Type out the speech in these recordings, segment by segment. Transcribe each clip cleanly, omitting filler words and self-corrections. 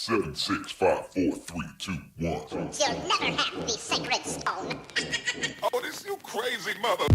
7, 6, 5, 4, 3, 2, 1. You'll never have the sacred stone. Oh, this you crazy mother.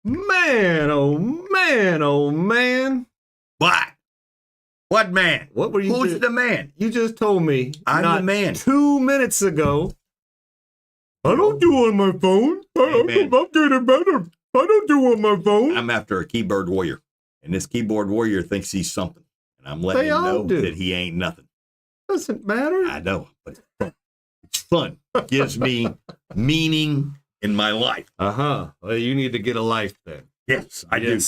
Man, oh man, oh man. What? What man? What were you Who's the man? You just told me I'm not the man. 2 minutes ago. I don't do on my phone. I'm getting better. I don't do on my phone. I'm after a keyboard warrior. And this keyboard warrior thinks he's something. And I'm letting him know that he ain't nothing. Doesn't matter. I know, but it's fun. It's fun. It gives me meaning in my life. Well, you need to get a life then. Yes, I do.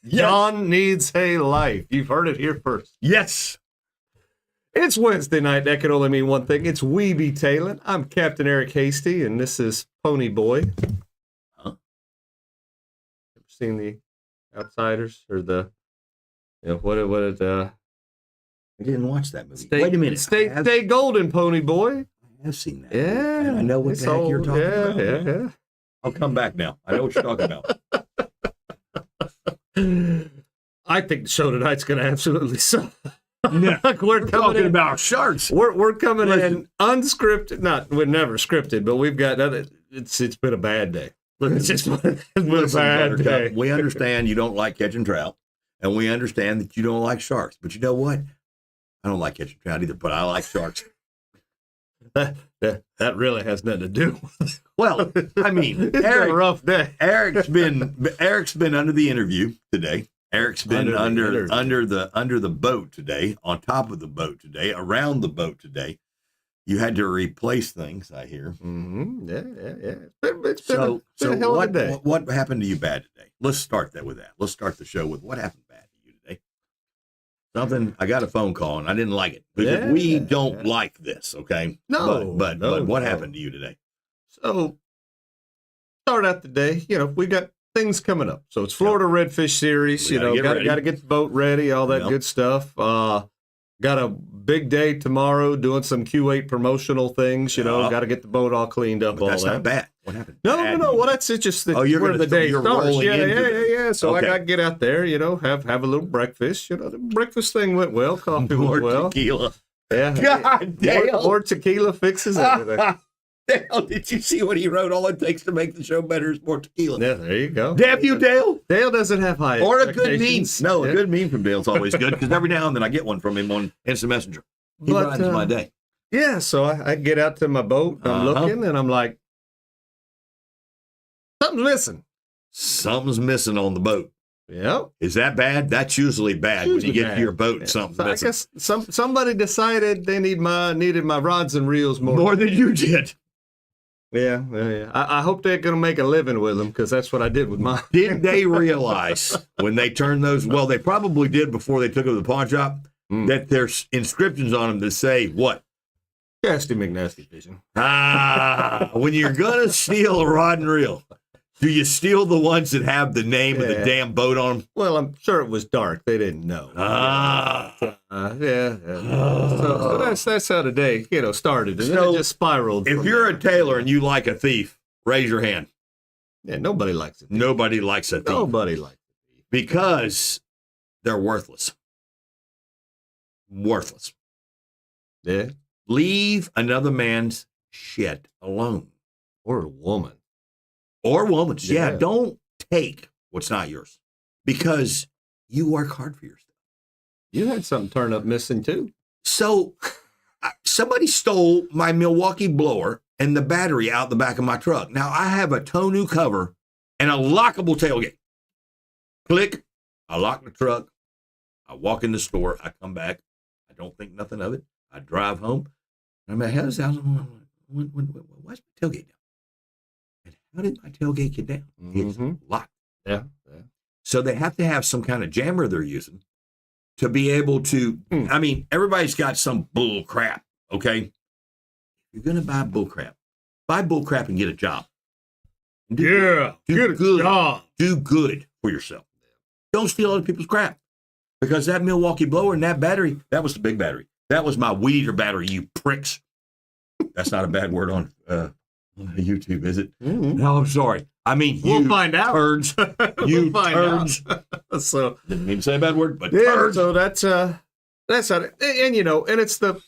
John needs a life. You've heard it here first. Yes. It's Wednesday night. That can only mean one thing. It's Weeby Tailing. I'm Captain Eric Hasty, and this is Pony Boy. Huh? Ever seen The Outsiders or the? I didn't watch that movie. Wait a minute. Stay golden, Pony Boy. I have seen that. Yeah, and I know what the heck you're talking about. Yeah. I'll come back now. I know what you're talking about. I think the show tonight's going to absolutely suck. Yeah. We're talking about sharks. We're coming in unscripted. We're never scripted, but we've got it's been a bad day. It's been a bad day. We understand you don't like catching trout, and we understand that you don't like sharks. But you know what? I don't like catching trout either, but I like sharks. That really has nothing to do. Well, I mean, it's been a rough day. Eric's been under the interview today. Eric's been under the boat today, on top of the boat today, around the boat today. You had to replace things, I hear. Mm-hmm. Yeah. It's been a hell of a day. What happened to you bad today? Let's start with that. Let's start the show with what happened bad to you today. Something, I got a phone call and I didn't like it because we don't like this, okay? No. But what happened to you today? So, start out the day, we got things coming up. So it's Florida Redfish Series, got to get the boat ready, all that good stuff. Got a big day tomorrow doing some Q8 promotional things, got to get the boat all cleaned up. But that's not bad. What happened? No. Well, that's it. Just where the day starts. Yeah. So I got to get out there, have a little breakfast. The breakfast thing went well. Coffee went well. Tequila. Yeah. God damn. More tequila fixes everything. Dale, did you see what he wrote? All it takes to make the show better is more tequila. Yeah, there you go. Damn you, Dale. Dale doesn't have high or a good meme. No, a good meme from Dale's always good because every now and then I get one from him on Instant Messenger. He brightens my day. Yeah, so I get out to my boat. I'm looking, and I'm like, something's missing. Something's missing on the boat. Yep. Is that bad? That's usually bad when you get to your boat and something's missing. I guess somebody decided they needed my rods and reels more than you did. Yeah. I hope they're going to make a living with them because that's what I did with mine. Did they realize when they turned those? Well, they probably did before they took them to the pawn shop that there's inscriptions on them that say what? Casty McNasty Fishing. When you're going to steal a rod and reel, do you steal the ones that have the name of the damn boat on them? Well, I'm sure it was dark. They didn't know. So that's how the day, started. And then it just spiraled. If you're a tailor and you like a thief, raise your hand. Yeah, nobody likes it. Nobody likes a thief. Nobody likes it. Because they're worthless. Worthless. Yeah. Leave another man's shit alone. Or a woman. Or woman's. Yeah, don't take what's not yours because you work hard for your stuff. You had something turn up missing too. So somebody stole my Milwaukee blower and the battery out the back of my truck. Now I have a tonneau cover and a lockable tailgate. Click. I lock the truck. I walk in the store. I come back. I don't think nothing of it. I drive home. I'm like, how's the house? Why's my tailgate down? It how did my tailgate get down? It's locked. Yeah. So they have to have some kind of jammer they're using to be able to, I mean, everybody's got some bull crap, okay? If you're going to buy bull crap and get a job. Do good for yourself. Don't steal other people's crap. Because that Milwaukee blower and that battery, that was the big battery. That was my weed eater battery, you pricks. That's not a bad word on YouTube, is it? No, I'm sorry. I mean, we'll find out. Turds. You turds. So didn't mean to say a bad word, but yeah, turds. so that's how it, and and it's the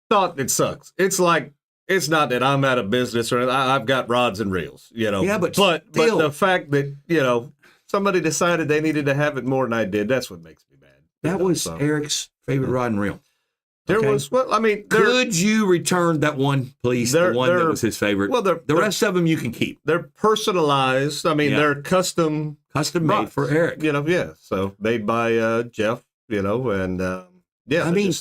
thought that sucks. It's like, it's not that I'm out of business or anything. I've got rods and reels, Yeah, but the fact that, somebody decided they needed to have it more than I did, that's what makes me mad. That was Eric's favorite rod and reel. There was, could you return that one, please? The one that was his favorite. Well, the rest of them you can keep. They're personalized. They're custom made rods, for Eric. So made by Jeff. And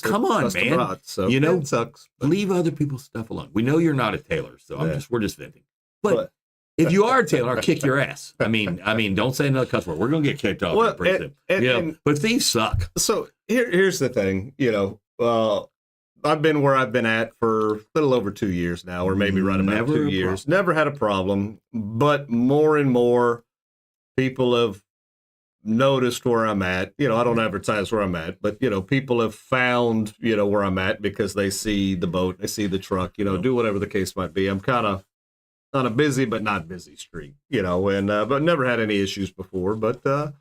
come on, man. Rods, so it sucks. Leave other people's stuff alone. We know you're not a tailor, so we're just venting. But if you are a tailor, I'll kick your ass. I mean, don't say another cuss word. We're gonna get kicked off pretty soon. But thieves suck. So here's the thing. I've been where I've been at for a little over 2 years now, or maybe right about 2 years. Never had a problem, but more and more people have noticed where I'm at. I don't advertise where I'm at, but people have found where I'm at because they see the boat, they see the truck. Do whatever the case might be. I'm kind of on a busy but not busy streak, and but never had any issues before. But I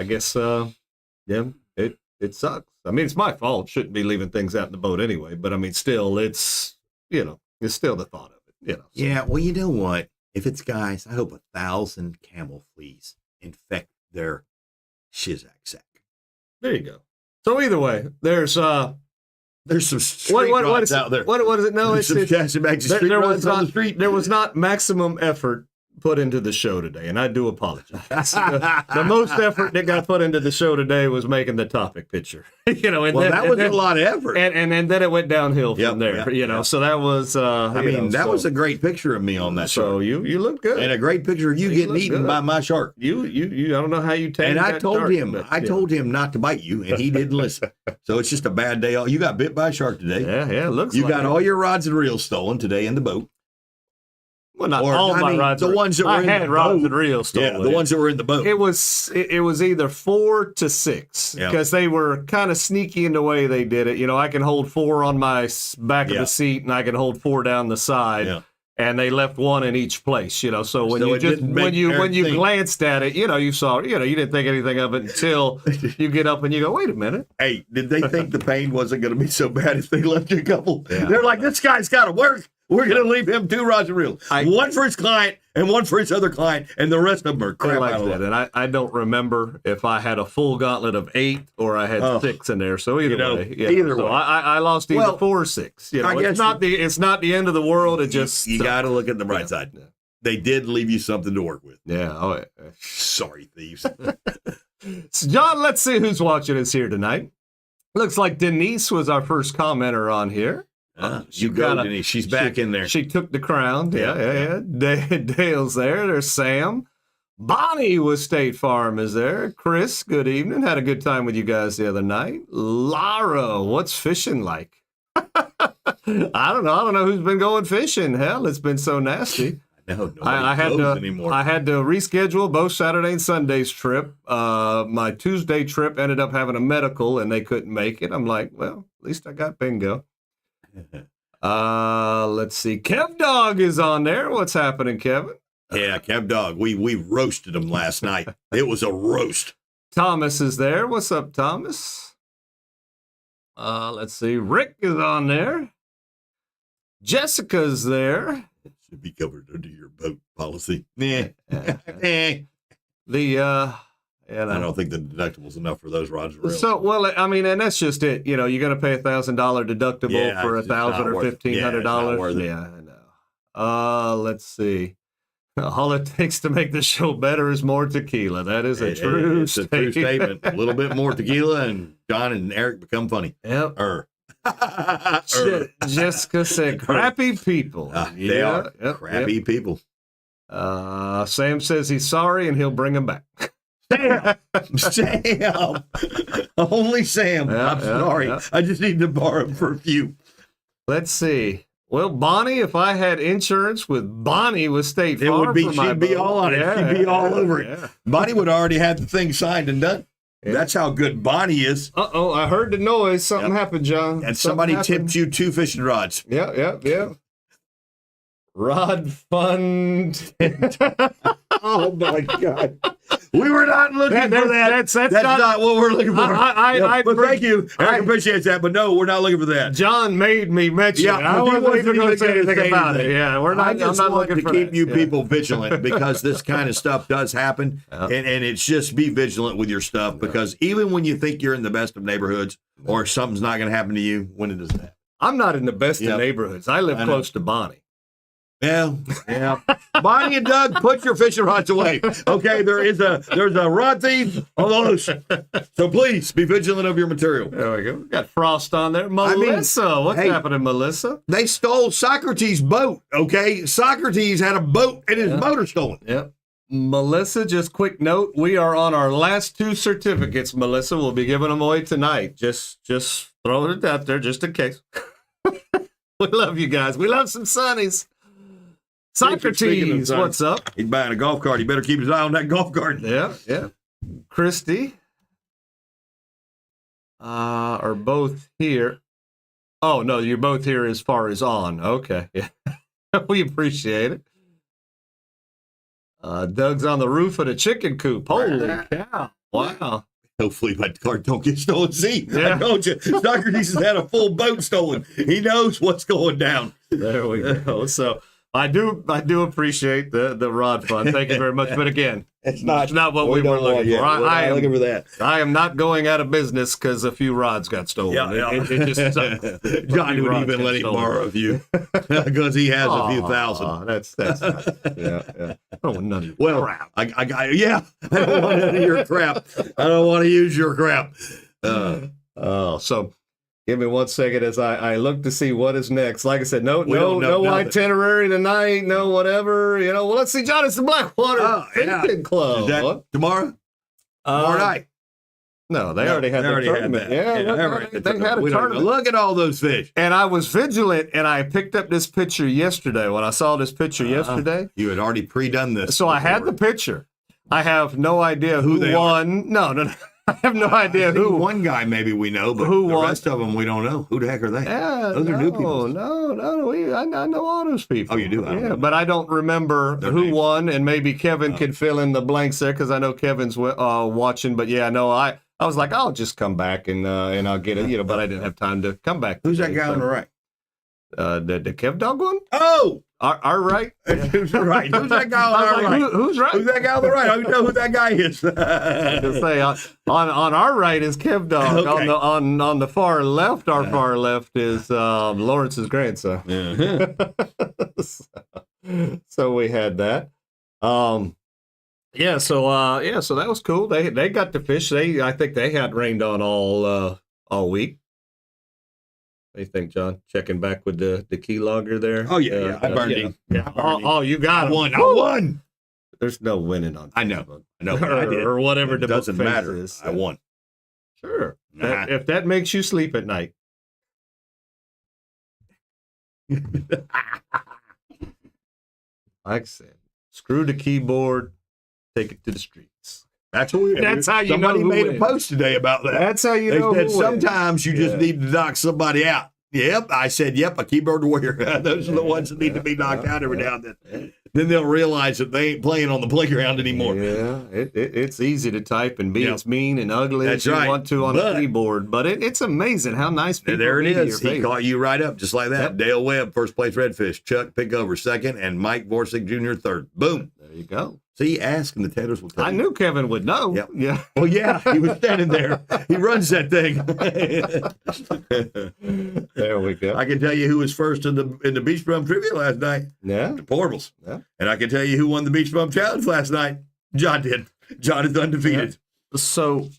guess it sucks. It's my fault. Shouldn't be leaving things out in the boat anyway. But still, it's it's still the thought of it. So. Yeah. Well, you know what? If it's guys, I hope 1,000 camel fleas infect their shizak sack. There you go. So either way, there's some street rods out there. What is it? No, there was not maximum effort put into the show today, and I do apologize. The most effort that got put into the show today was making the topic picture. That was a lot of effort, and then it went downhill from there. So that was. That was a great picture of me on that. So you look good, and a great picture of you getting eaten by my shark. You I don't know how you take. And I told him not to bite you, and he didn't listen. So it's just a bad day. You got bit by a shark today. Yeah, looks. You got all your rods and reels stolen today in the boat. Well, not all my rods. The ones that were in the boat. I had rods and reels stolen. Yeah, the ones that were in the boat. It was either 4 to 6 because they were kind of sneaky in the way they did it. I can hold 4 on my back of the seat, and I can hold 4 down the side. Yeah. And they left 1 in each place. So when you glanced at it, you saw, you didn't think anything of it until you get up and you go, wait a minute. Hey, did they think the pain wasn't going to be so bad if they left you a couple? Yeah. They're like, this guy's got to work. We're going to leave him 2 rods and reels. One for his client and 1 for his other client, and the rest of them are crap out of luck. And I don't remember if I had a full gauntlet of 8 or I had 6 in there. So either way. Either way. I lost either 4 or 6. It's not the end of the world. It just you got to look at the bright side. Yeah. They did leave you something to work with. Yeah. Sorry, thieves. So John, let's see who's watching us here tonight. Looks like Denise was our first commenter on here. Denise. She's back in there. She took the crown. Yeah. Dale's there. There's Sam. Bonnie with State Farm is there. Chris, good evening. Had a good time with you guys the other night. Lara, what's fishing like? I don't know who's been going fishing. Hell, it's been so nasty. I had to reschedule both Saturday and Sunday's trip. My Tuesday trip ended up having a medical, and they couldn't make it. I'm like, well, at least I got bingo. Let's see. Kev Dog is on there. What's happening, Kevin? Yeah, Kev Dog. We roasted him last night. It was a roast. Thomas is there. What's up, Thomas? Let's see. Rick is on there. Jessica's there. It should be covered under your boat policy. I don't think the deductible's enough for those rods and reels. So, and that's just it. You're going to pay $1,000 deductible for $1,000 or $1,500. Yeah, I know. Let's see. All it takes to make the show better is more tequila. That is a true statement. True statement. A little bit more tequila, and John and Eric become funny. Yep. Jessica said, "Crappy people." They are crappy people. Sam says he's sorry and he'll bring him back. Sam. Only Sam. Yeah, I'm sorry. yeah. I just need to borrow him for a few. Let's see. Well, Bonnie, if I had insurance with Bonnie with State Farm, It would be, for my she'd be boat, all on it. yeah, She'd be all over it. yeah. Bonnie would already have the thing signed and done. Yeah. That's how good Bonnie is. Uh-oh, I heard the noise. Something happened, John. And Something somebody happened. tipped you 2 fishing rods. Yeah. Rod Fund. Oh, my God. We were not looking for that. That's not what we're looking for. But thank you. Eric appreciates that, but no, we're not looking for that. John made me mention it. I but he wasn't even going to say gonna anything about it. Yeah, we're not. I just I'm not want looking to for keep that. you Yeah. people vigilant because this kind of stuff does happen, Yeah. and it's just be vigilant with your stuff because even when you think you're in the best of neighborhoods or something's not going to happen to you, when it doesn't happen. I'm not in the best Yep. of neighborhoods. I live I know. close to Bonnie. Yeah. Bonnie and Doug, put your fishing rods away. Okay, there's a rod thief on the loose. So please be vigilant of your material. There we go. We got Frost on there. Melissa, what's hey. happening, Melissa? They stole Socrates' boat. Okay, Socrates had a boat and his motor stolen. Yep. Melissa, just quick note. We are on our last 2 certificates, Melissa. We'll be giving them away tonight. Just throwing it out there just in case. We love you guys. We love some Sonnies. Socrates, what's up? He's buying a golf cart. He better keep his eye on that golf cart. Yeah. Christy are both here. Oh, no, you're both here as far as on. Okay. Yeah. We appreciate it. Doug's on the roof of the chicken coop. Holy cow. Wow. Hopefully my cart don't get stolen. See, Yeah. I told you, Socrates has had a full boat stolen. He knows what's going down. There we go. So I do appreciate the rod fund. Thank you very much. But again, It's not what we were looking for. I am looking for that. I am not going out of business because a few rods got stolen. Yeah. It just John would even let him borrow a few because he has a few thousand. That's nice. Yeah. I don't want none of your Well, crap. I don't want any of your crap. I don't want to use your crap. So give me 1 second as I look to see what is next. Like I said, no don't know nothing. itinerary tonight, no whatever. Well, let's see, John. It's the Blackwater Fishing Club. Is that tomorrow? Tomorrow night. No, they already had their tournament. Yeah, they had a tournament. Look at all those fish. And I was vigilant, and I picked up this picture yesterday. When I saw this picture yesterday, You had already pre-done this. so I had the picture. I have no idea who they won. No. I have no idea who. One guy maybe we know, but Who the won? rest of them we don't know. Who the heck are they? Yeah, Those are new people. No. I know all those people. Oh, you do? I don't Yeah, know. but I don't remember Their who names. won, and maybe Kevin can fill in the blanks there because I know Kevin's watching. But yeah, no, I was like, I'll just come back and I'll get it, but I didn't have time to come back. Who's that today, guy on the right? The Kev Dog one? Oh, Our right? who's right? Who's that guy on I was our like, right? who's right? Who's that guy on the right? I don't know who that guy is. To say on our right is Kev Dog. Okay. On the far left, our far left is Lawrence's grandson. So we had that. So that was cool. They got to fish. I think they had rained on all week. What do you think, John? Checking back with the key logger there. Oh yeah. I burned him. Yeah. I burned him. Oh, you got I him. won. I Woo! won. There's no winning on. I know. Facebook. I know. But I did. or whatever the It doesn't book face matter. is. I won. Sure. Nah. If that makes you sleep at night. Like I said, screw the keyboard, take it to the streets. That's what we. That's how you Somebody know who made wins. a post today about that. That's how you They know said who wins. sometimes you just Yeah. need to knock somebody out. Yep, I said, yep, a keyboard warrior. Those are the ones that need to be knocked out every now and then. Then they'll realize that they ain't playing on the playground anymore. Yeah, it's easy to type and be Yeah. as mean and ugly That's as you right. want to on But- the keyboard, but it's amazing how nice people There it read is. your He face. caught you right up just like that. Yep. Dale Webb, first place redfish. Chuck Pickover, second. And Mike Vorsick Jr., third. Boom. There you go. See, ask and the Tedders will tell I you. knew Kevin would know. Yep. Yeah. Well, yeah, he was standing there. He runs that thing. There we go. I can tell you who was first in the Beach Bum Trivia last night. Yeah. The Portables. Yeah. And I can tell you who won the Beach Bum Challenge last night. John did. John is undefeated. So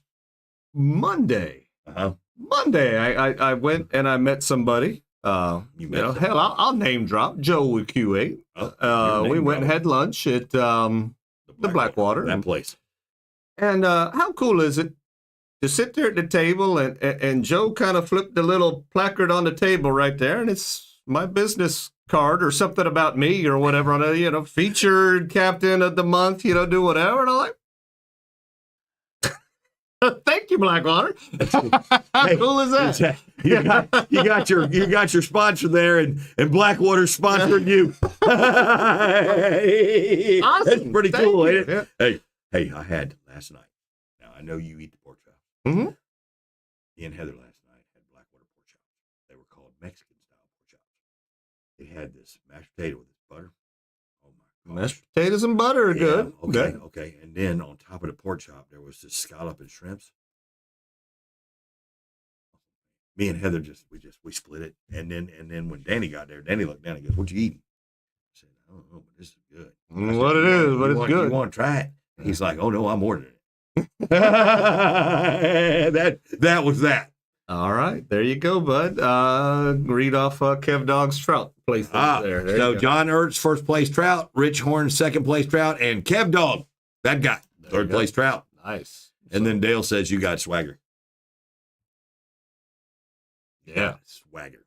Monday, Uh-huh. I went and I met somebody Hell, I'll name drop Joe with Q8. We went and had lunch at the Blackwater. That place. And how cool is it to sit there at the table and Joe kind of flipped the little placard on the table right there, and it's my business card or something about me or whatever on a, featured captain of the month, do whatever. And I'm like, thank you, Blackwater. How cool is that? You got your sponsor there, and Blackwater sponsored you. Awesome. That's pretty cool, ain't it? Yeah. Hey, I had last night. Now I know you eat the pork chops. Mm-hmm. Me and Heather last night had Blackwater pork chops. They were called Mexican style pork chops. They had this mashed potato with this butter. Oh my gosh. Mashed potatoes and butter are good. Okay. And then on top of the pork chop, there was this scallop and shrimps. Me and Heather we split it, and then when Danny got there, Danny looked down and goes, "What you eating?" I said, "I don't know, but this is good." What it is, but it's good. You want to try it? He's like, "Oh no, I'm ordering it." that was that. All right, there you go, bud. Read off Kev Dog's trout place there. So John Ertz, first place trout, Rich Horn, second place trout, and Kev Dog, that guy, third place trout. Nice. And then Dale says you got swagger. Yeah, swagger.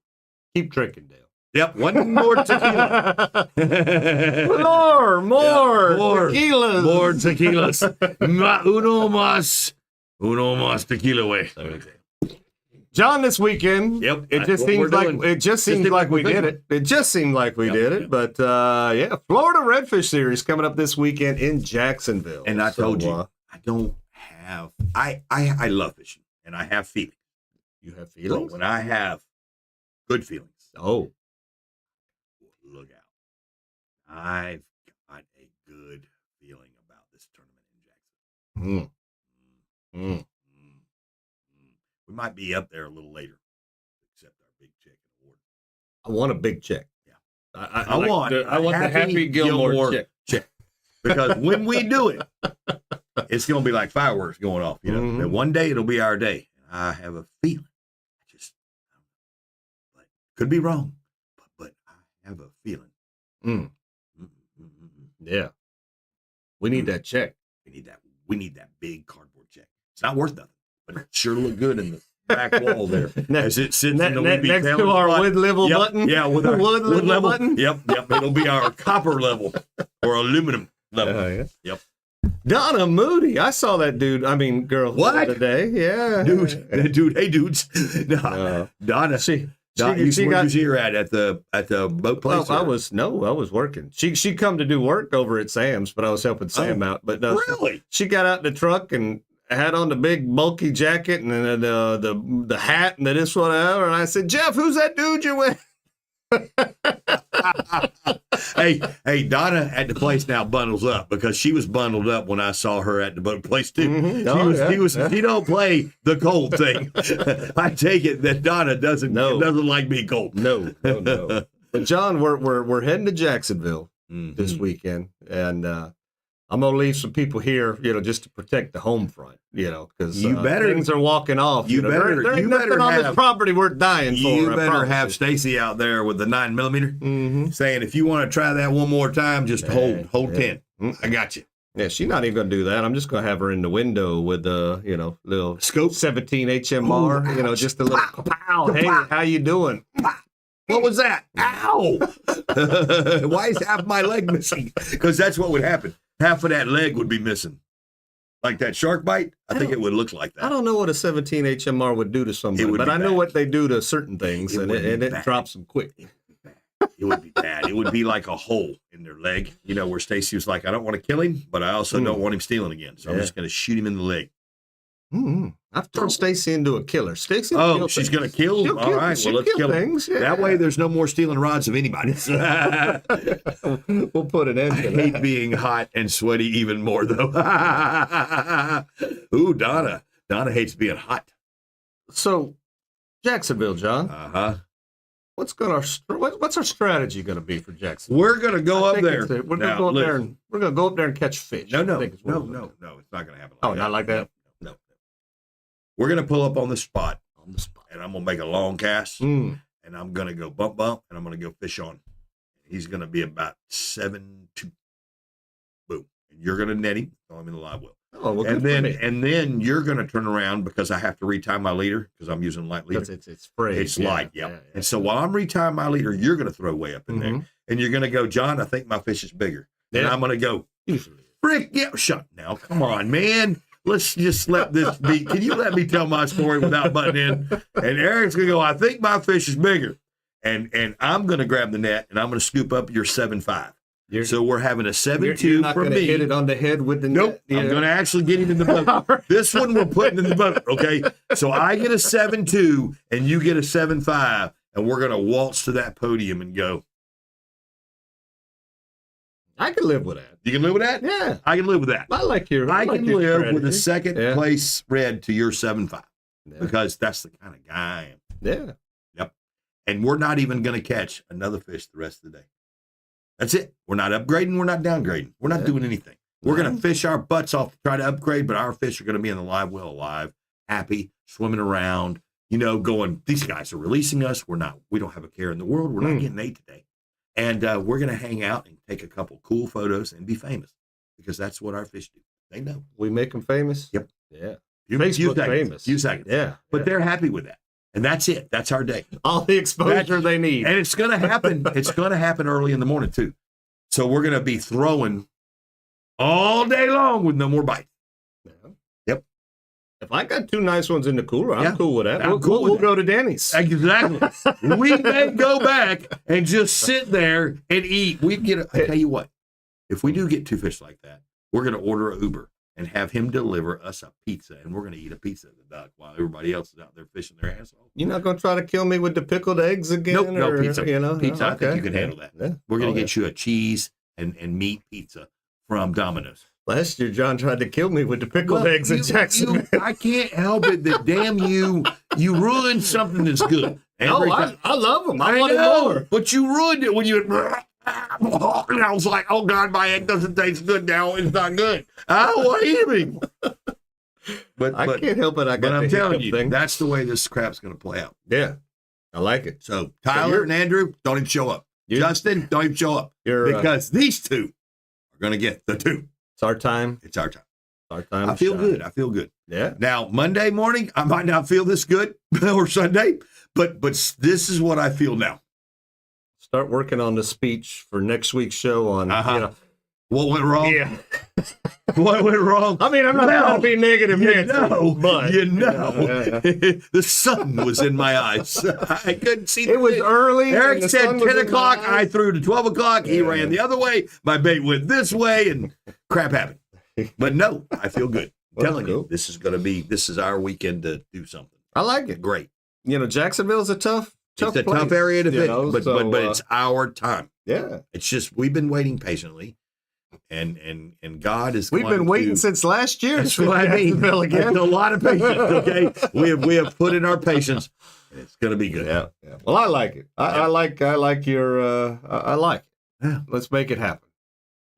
Keep drinking, Dale. Yep, one more tequila. More tequilas. More tequilas. Uno más tequila way. John, this weekend. Yep. It just seems like we did it. It just seemed like we did it. But Florida Redfish Series coming up this weekend in Jacksonville. And I told you, I don't have. I love fishing, and I have feelings. You have feelings? When I have good feelings. Oh. Look out. I've got a good feeling about this tournament in Jacksonville. We might be up there a little later, except our big check award. I want a big check. Yeah. I want the Happy Gilmore check. Because when we do it, it's going to be like fireworks going off. And one day it'll be our day. I have a feeling. But could be wrong, but I have a feeling. Yeah. We need that check. We need that big cardboard check. It's not worth nothing, but it sure look good in the back wall there. As it sits in the next to our wood level button. Yeah, with our wood level button. Yep. It'll be our copper level or aluminum level. Yeah. Yep. Donna Moody. I saw that dude. Girl. What? Today. Yeah. Dude. Hey, dudes. No, Donna. Where did you see her at the boat place? I was working. She come to do work over at Sam's, but I was helping Sam out. But really? She got out in the truck and had on the big bulky jacket and then the hat and the this whatever. And I said, Jeff, who's that dude you're with? Hey, Donna at the place now bundles up because she was bundled up when I saw her at the boat place too. She don't play the cold thing. I take it that Donna doesn't like being cold. No. But John, we're heading to Jacksonville this weekend, and I'm gonna leave some people here, just to protect the home front, because things are walking off. There ain't nothing on this property worth dying for. You better have Stacy out there with the 9mm, saying if you want to try that one more time, just hold 10. I got you. Yeah, she's not even gonna do that. I'm just gonna have her in the window with the little scope 17 HMR, just a little pow. Hey, how you doing? What was that? Ow! Why is half my leg missing? Because that's what would happen. Half of that leg would be missing. Like that shark bite, I think it would look like that. I don't know what a 17 HMR would do to somebody, but I know what they do to certain things, and it drops them quick. It would be bad. It would be like a hole in their leg, where Stacy was like, I don't want to kill him, but I also don't want him stealing again. So I'm just going to shoot him in the leg. I've turned Stacy into a killer. Stacy, she's going to kill? All right, well, let's kill things. Yeah. That way there's no more stealing rods of anybody. We'll put an end to that. I hate being hot and sweaty even more, though. Ooh, Donna. Donna hates being hot. So, Jacksonville, John. What's our strategy going to be for Jacksonville? We're going to go up there. We're going to go up there and catch fish. No, it's not going to happen. Not like that. No. We're going to pull up on the spot, and I'm going to make a long cast, and and I'm going to go bump, and I'm going to go fish on. He's going to be about 7-2. Boom. And you're going to net him. Throw him in the live well. Oh, well, and then you're going to turn around because I have to retie my leader because I'm using light leader. It's free. It's light, yeah. And so while I'm retying my leader, you're going to throw way up in there. And you're going to go, John, I think my fish is bigger. Yeah. And I'm going to go, frick, yeah, shut now. Come on, man. Let's just let this be. Can you let me tell my story without butting in? And Eric's going to go, I think my fish is bigger. And I'm going to grab the net, and I'm going to scoop up your 7.5. So we're having a 7.2 you're not for gonna me. Hit it on the head with the nope. net. I'm going to actually get him in the boat. This one we're putting in the boat, okay? So I get a 7.2 and you get a 7.5, and we're going to waltz to that podium and go. I can live with that. You can live with that? Yeah. I can live with that. I can your live strategy. with a second place red to your 7.5 because that's the kind of guy I am. Yeah. Yep. And we're not even going to catch another fish the rest of the day. That's it. We're not upgrading. We're not downgrading. We're not doing anything. We're going to fish our butts off to try to upgrade, but our fish are going to be in the live well alive, happy, swimming around, going, these guys are releasing us. We don't have a care in the world. We're not getting ate today. And we're going to hang out and take a couple cool photos and be famous because that's what our fish do. They know. We make them famous? Yep. Yeah. Facebook famous. Few seconds. Yeah. But they're happy with that. And that's it. That's our day. All the exposure they need. And it's going to happen. It's going to happen early in the morning, too. So we're going to be throwing all day long with no more bites. Yeah. Yep. If I got 2 nice ones in the cooler, I'm cool with that. We'll go to Denny's. Exactly. We may go back and just sit there and eat. I tell you what, if we do get 2 fish like that, we're going to order an Uber and have him deliver us a pizza, and we're going to eat a pizza at the dock while everybody else is out there fishing their ass off. You're not going to try to kill me with the pickled eggs again? Nope, no pizza. Pizza, Oh, I think you can handle that. Yeah. We're going to get you a cheese and meat pizza from Domino's. Last year, John tried to kill me with the pickled eggs in Jacksonville. I can't help it that damn you ruined something that's good. I love them. I want know, more. but you ruined it when you. And I was like, oh God, my egg doesn't taste good now. It's not good. I want to eat him. But I can't help it. But I'm telling you, that's the way this crap's going to play out. Yeah, I like it. So Tyler and Andrew, don't even show up. Justin, don't even show up. Because these 2 are going to get the 2. It's our time. It's our time. Our time. I feel good. I feel good. Yeah. Now, Monday morning, I might not feel this good, or Sunday, but this is what I feel now. Start working on the speech for next week's show on, what went wrong? Yeah. What went wrong? I mean, I'm not trying to be negative, but Yeah. The sun was in my eyes. I couldn't see. It was early. Eric said 10 o'clock. I threw to 12 o'clock. He ran the other way. My bait went this way, and crap happened. But no, I feel good. I'm telling you, this is our weekend to do something. I like it. Great. Jacksonville's a tough it's a place, tough area to fish, but it's our time. Yeah. It's just we've been waiting patiently, and God is. We've been waiting since last year. That's what I mean. Again. A lot of patience. Okay, we have put in our patience, and it's going to be good. Yeah. Well, I like it. I like your. I like it. Yeah. Let's make it happen.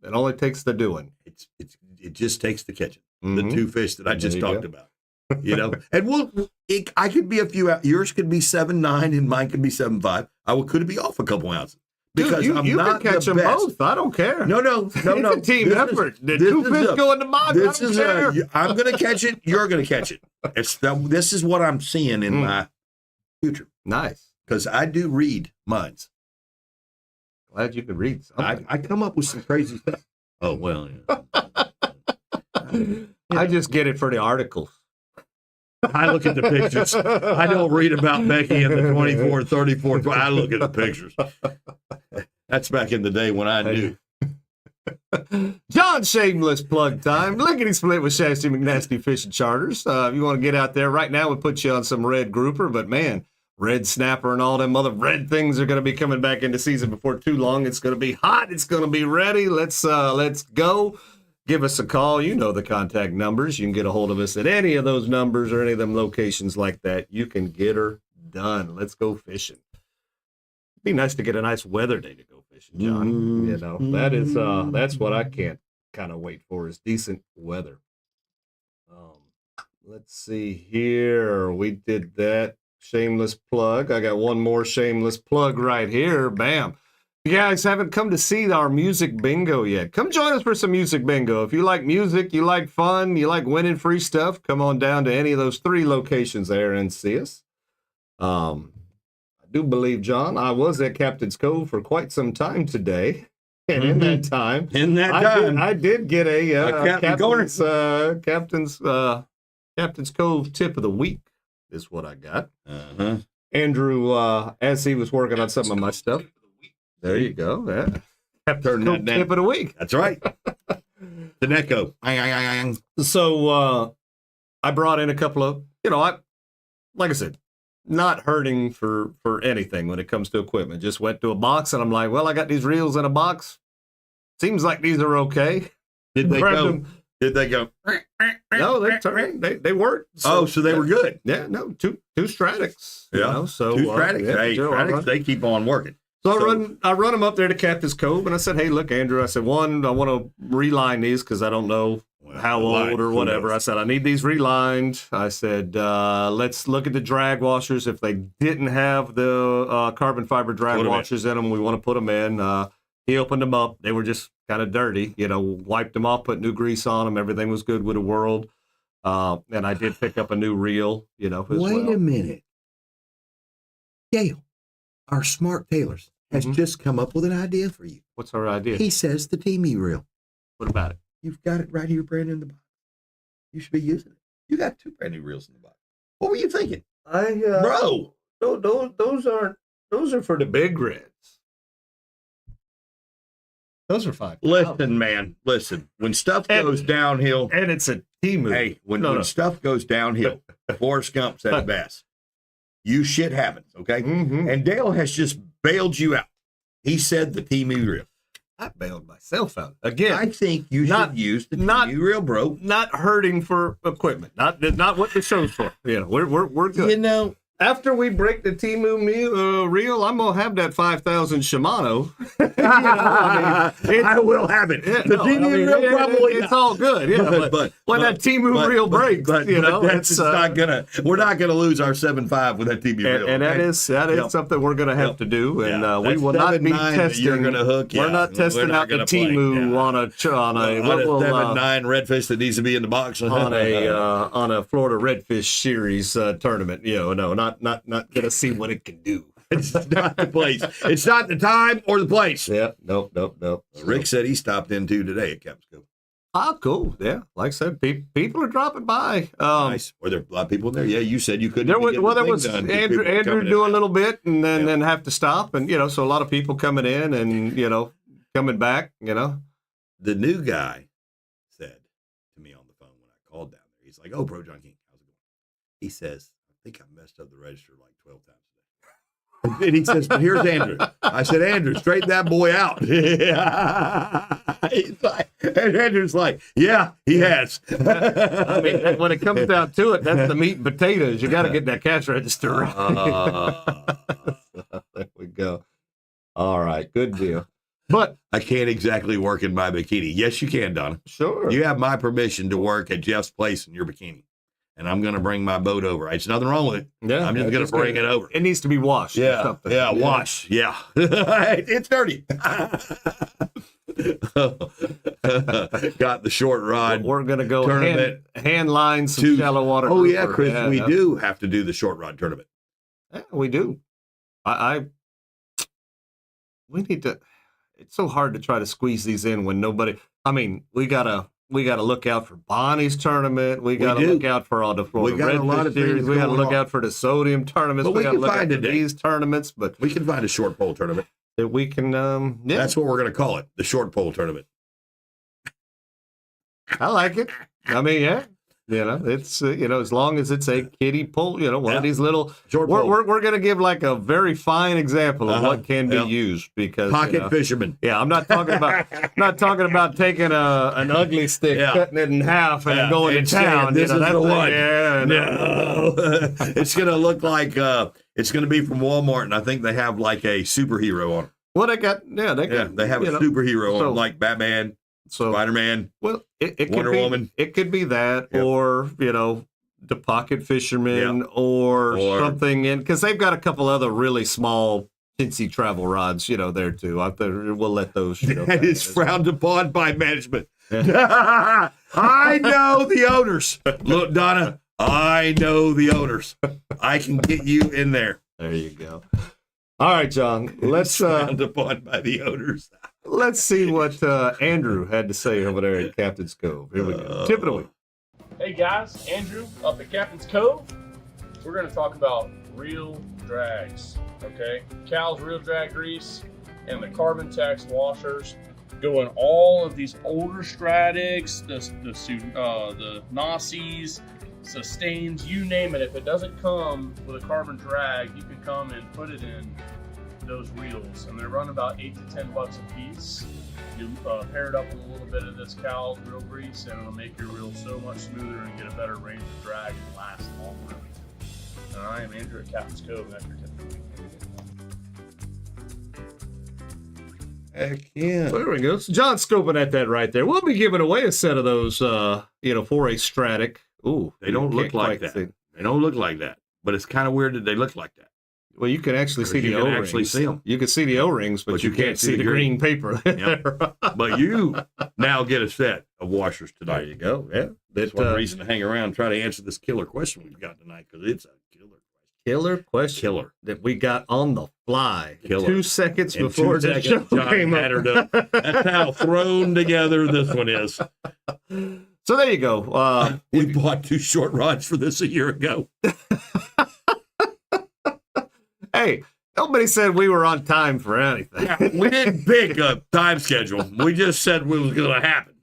It only takes the doing. It just takes the catching. The 2 fish that I just talked about. And I could be a few out. Yours could be 7.9 and mine could be 7.5. Could be off a couple ounces because Dude, I'm not can catch the them best. both. I don't care. No. It's a team effort. The 2 fish go in the bottom. This is I'm going to catch it. You're going to catch it. This is what I'm seeing in my future. Nice, because I do read minds. Glad you could read something. I come up with some crazy stuff. Oh well. Yeah. I just get it for the articles. I look at the pictures. I don't read about Becky in the 24, 34. I look at the pictures. That's back in the day when I knew. John, shameless plug time. Lickety split with Shasty McNasty Fishing Charters. If you want to get out there right now, we put you on some red grouper, but man, red snapper and all them other red things are going to be coming back into season before too long. It's going to be hot. It's going to be ready. Let's go. Give us a call. You know the contact numbers. You can get a hold of us at any of those numbers or any of them locations like that. You can get her done. Let's go fishing. It'd be nice to get a nice weather day to go fishing, John. That is that's what I can't kind of wait for is decent weather. Let's see here. We did that. shameless plug. I got one more shameless plug right here. Bam. If you guys haven't come to see our music bingo yet, come join us for some music bingo. If you like music, you like fun, you like winning free stuff, come on down to any of those 3 locations there and see us. I do believe, John, I was at Captain's Cove for quite some time today. And in that time, I did get a Captain's Cove tip of the week is what I got. Andrew, as he was working on some of my stuff. There you go. Yeah. Captain's Cove tip of the week. That's right. The Necco. So I brought in a couple of, like I said, not hurting for anything when it comes to equipment. Just went to a box and I'm like, well, I got these reels in a box. Seems like these are okay. Did they go? Them. Did they go? No, they worked. So they were good. Yeah, no, two Stratics. Yeah, so 2 Stratics. Hey, Stratics, they keep on working. So I run them up there to Captain's Cove, and I said, hey, look, Andrew, I said, one, I want to reline these because I don't know how old or whatever. I said, I need these relined. I said, let's look at the drag washers. If they didn't have the carbon fiber drag washers in them, we want to put them in. He opened them up. They were just kind of dirty, wiped them off, put new grease on them. Everything was good with the world. And I did pick up a new reel, as Wait a minute. Gail, our smart tailors, has just come up with an idea for you. What's our idea? He says the Teamy reel. What about it? You've got it right here, brand new in the box. You should be using it. You got 2 brand new reels in the box. What were you thinking? Bro. Those are for the big reds. Those are $5. Listen, man. Listen. When stuff goes downhill. And it's a Temu. Hey, when stuff goes downhill, Forrest Gump said it best. You shit happens, okay? And Dale has just bailed you out. He said the Temu reel. I bailed myself out. Again, I think you should use the Temu reel, bro. Not hurting for equipment. Not what the show's for. We're good. After we break the Temu reel, I'm going to have that 5,000 Shimano. I will have it. Yeah, the Temu reel probably it's all good. Yeah, but when that Temu reel breaks, we're not gonna lose our 7.5 with that Temu reel. And that is something we're going to have to do. And we will not be testing. You're going to hook. We're not testing out the Temu on a 7.9 redfish that needs to be in the box on a Florida Redfish Series tournament. Not going to see what it can do. It's not the place. It's not the time or the place. Yeah, nope. Rick said he stopped in too today at Captain's Cove. Ah, cool. Yeah, like I said, people are dropping by. Nice. Were there a lot of people in there? Yeah, you said you couldn't. There was Andrew do a little bit, and then have to stop, and so a lot of people coming in and coming back. The new guy said to me on the phone when I called down there, he's like, "Oh, Bro John King, how's it going?" He says, "I think I messed up the register like 12 times." And he says, but here's Andrew. I said, Andrew, straighten that boy out. And Andrew's like, yeah, he has. I mean, when it comes down to it, that's the meat and potatoes. You got to get that cash register right. There we go. All right, good deal. But I can't exactly work in my bikini. Yes, you can, Donna. Sure. You have my permission to work at Jeff's place in your bikini. And I'm going to bring my boat over. There's nothing wrong with it. Yeah, I'm just going to bring it over. It needs to be washed. Yeah, wash. Yeah. It's dirty. Got the short rod. We're going to go hand line some shallow water. Oh, yeah, Chris, we do have to do the short rod tournament. Yeah, we do. We need to. It's so hard to try to squeeze these in when nobody. I mean, we gotta look out for Bonnie's tournament. We gotta look out for all the Florida Redfish series. We gotta look out for the sodium tournaments. But we gotta can look find out for these tournaments. But we can find a short pole tournament that we can. That's what we're gonna call it, the short pole tournament. I like it. I mean, yeah. It's as long as it's a kiddie pole, one of these little short poles. We're going to give like a very fine example of what can be used because pocket fisherman. Yeah, I'm not talking about taking an ugly stick, cutting it in half, and going to town. This is the one. No, it's going to look like it's going to be from Walmart, and I think they have like a superhero on it. Well, they have a superhero on, like Batman. So Spider-Man, well, it Wonder Woman. It could be that, or to Pocket Fisherman or something, because they've got a couple other really small chintzy travel rods, there too. We'll let those. That is frowned upon by management. I know the owners. Look, Donna, I know the owners. I can get you in there. There you go. All right, John. Let's frowned upon by the owners. Let's see what Andrew had to say over there at Captain's Cove. Here we go. Tip of the week. Hey guys, Andrew up at Captain's Cove. We're going to talk about reel drags. Okay, Cal's reel drag grease and the Carbon Tex washers go in all of these older Stratics, the Nausies, Sustains, you name it. If it doesn't come with a carbon drag, you can come and put it in those reels, and they run about $8 to $10 a piece. You pair it up with a little bit of this Cal's reel grease, and it'll make your reel so much smoother and get a better range of drag and last longer. And I am Andrew at Captain's Cove, and that's your tip of the week. Heck yeah. There we go. So John's scoping at that right there. We'll be giving away a set of those, for a Stratic. Ooh, they don't look like that. They don't look like that. But it's kind of weird that they look like that. Well, you can actually see the O-rings. Actually see them. You can see the O-rings, but you can't see the green paper. Yep. But you now get a set of washers tonight. There you go. Yeah. That's one reason to hang around and try to answer this killer question we've got tonight, because it's a killer question. Killer question. Killer. That we got on the fly. Killer. 2 seconds before the show John came up. That's how thrown together this one is. So there you go. We bought 2 short rods for this a year ago. Hey, nobody said we were on time for anything. Yeah, we didn't pick a time schedule. We just said it was going to happen.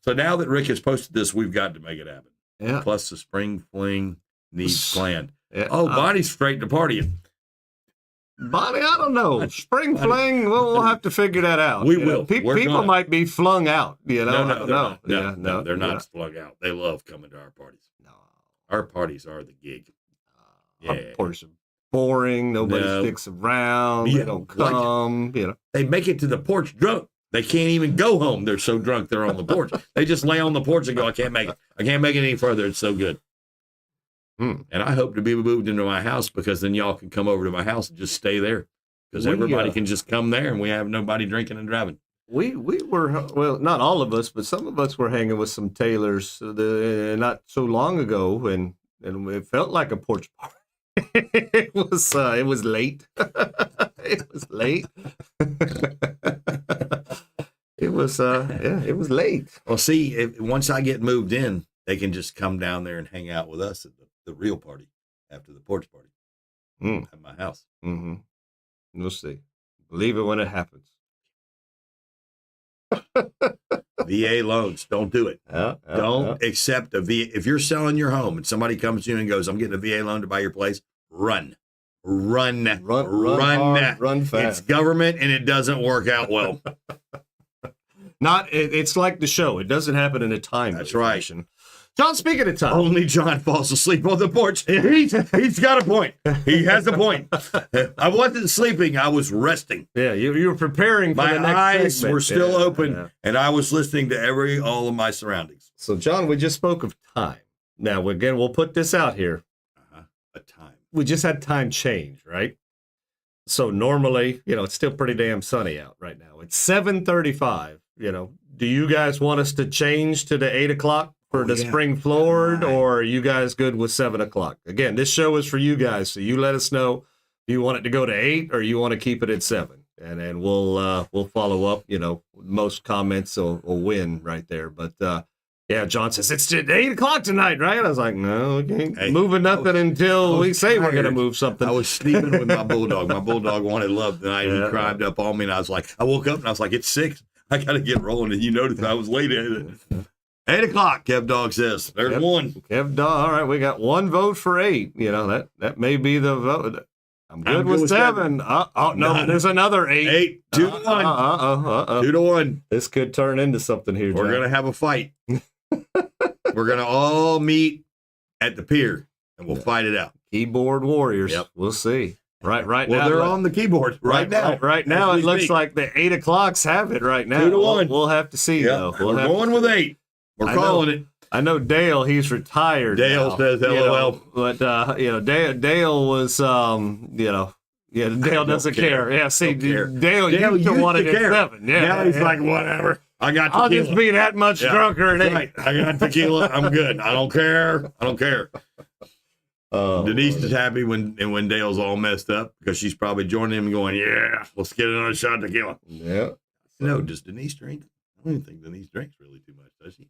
So now that Rick has posted this, we've got to make it happen. Yeah. Plus the spring fling needs planned. Yeah. Oh, Bonnie's straight to partying. Bonnie, I don't know. Spring fling, we'll have to figure that out. We will. People might be flung out. No, they're not flung out. They love coming to our parties. No. Our parties are the gig. Of course, boring. Nobody sticks around. Yeah, they don't come. They make it to the porch drunk. They can't even go home. They're so drunk they're on the porch. They just lay on the porch and go, I can't make it. I can't make it any further. It's so good. And I hope to be moved into my house, because then y'all can come over to my house and just stay there, because everybody can just come there and we have nobody drinking and driving. We were, well, not all of us, but some of us were hanging with some tailors not so long ago, and it felt like a porch party. It was late. It was late. It was late. Well, see, once I get moved in, they can just come down there and hang out with us at the real party after the porch party at my house. Mm-hmm. We'll see. Believe it when it happens. VA loans, don't do it. Don't accept a VA. If you're selling your home and somebody comes to you and goes, I'm getting a VA loan to buy your place, run hard, run fast. It's government and it doesn't work out well. It's like the show. It doesn't happen in a time. That's right. John, speaking of time. Only John falls asleep on the porch. He's got a point. He has a point. I wasn't sleeping. I was resting. Yeah, you were preparing for the next My eyes segment. were still open, and I was listening to all of my surroundings. So, John, we just spoke of time. Now, again, we'll put this out here. A time. We just had time change, right? So normally, it's still pretty damn sunny out right now. It's 7:35. Do you guys want us to change to the 8 o'clock for the spring forward, or are you guys good with 7 o'clock? Again, this show is for you guys, so you let us know. Do you want it to go to 8, or you want to keep it at 7? And then we'll follow up. Most comments will win right there. But yeah, John says it's 8 o'clock tonight, right? I was like, no, we ain't moving nothing until we say we're gonna move something. I was sleeping with my bulldog. My bulldog wanted love tonight. He climbed up on me, and I woke up and I was like, it's 6. I got to get rolling. And you noticed I was late at it. 8 o'clock, Kev Dog says. There's one. Kev Dog, all right, we got one vote for 8. That may be the vote. I'm good with 7. No, there's another 8. 8, 2 to 1. 2 to 1. This could turn into something here, John. We're going to have a fight. We're going to all meet at the pier, and we'll fight it out. Keyboard warriors. Yep. We'll see. Right now. Well, they're on the keyboard right now. Right now, it looks like the 8 o'clocks have it right now. 2 to 1. We'll have to see, though. We're going with 8. We're calling it. I know Dale, he's retired. Dale now, says LOL. But Dale was Dale doesn't care. Yeah, see, Dale used to want it at 7. Yeah. Now he's like, whatever. I got tequila. I'll just be that much drunker at 8. Right. I got tequila. I'm good. I don't care. Denise is happy when Dale's all messed up because she's probably joining him and going, yeah, let's get another shot of tequila. Yeah. No, does Denise drink? I don't even think Denise drinks really too much, does she?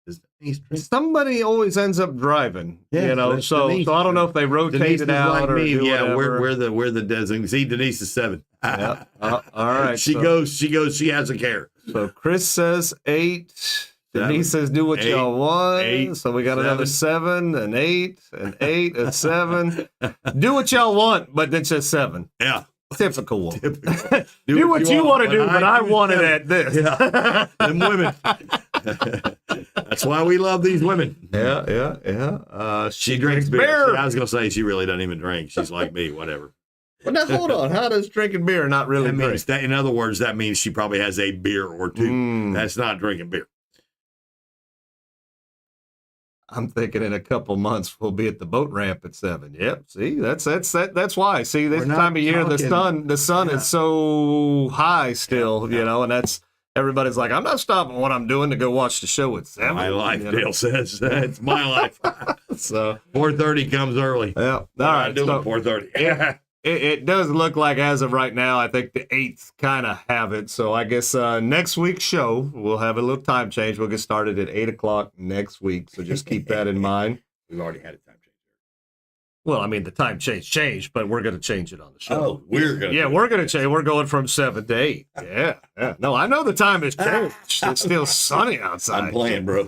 Does Denise drink? Somebody always ends up driving, so Denise. I don't know if they rotate Denise it is out like or me. do Yeah, whatever. we're the designated. See, Denise is 7. Yeah. All right. She goes. She hasn't care. So Chris says 8. 7, Denise says do what 8, y'all want. 8, So we got 7. another 7, an 8, an 8, a 7. Do what y'all want, but it's just 7. Yeah. Typical one. Typical. Do what you want to do, but I want it at this. Yeah. Them women. That's why we love these women. Yeah. She drinks beer. I was going to say she really doesn't even drink. She's like me, whatever. But now, hold on. How does drinking beer not really That drink? means that, in other words, that means she probably has a beer or 2. That's not drinking beer. I'm thinking in a couple months we'll be at the boat ramp at 7. Yep. See, that's why. See, this time of year the sun is so high still, and that's everybody's like, I'm not stopping what I'm doing to go watch the show at 7. My life, Dale says. It's my life. So 4:30 comes early. Yeah. All right. Doing 4:30. It does look like as of right now, I think the 8th kind of have it. So I guess next week's show, we'll have a little time change. We'll get started at 8 o'clock next week. So just keep that in mind. We've already had a time change. Well, I mean, the time changed, but we're going to change it on the show. Oh, we're going to. Yeah, we're going to change. We're going from 7 to 8. Yeah. No, I know the time has changed. It's still sunny outside. I'm playing, bro.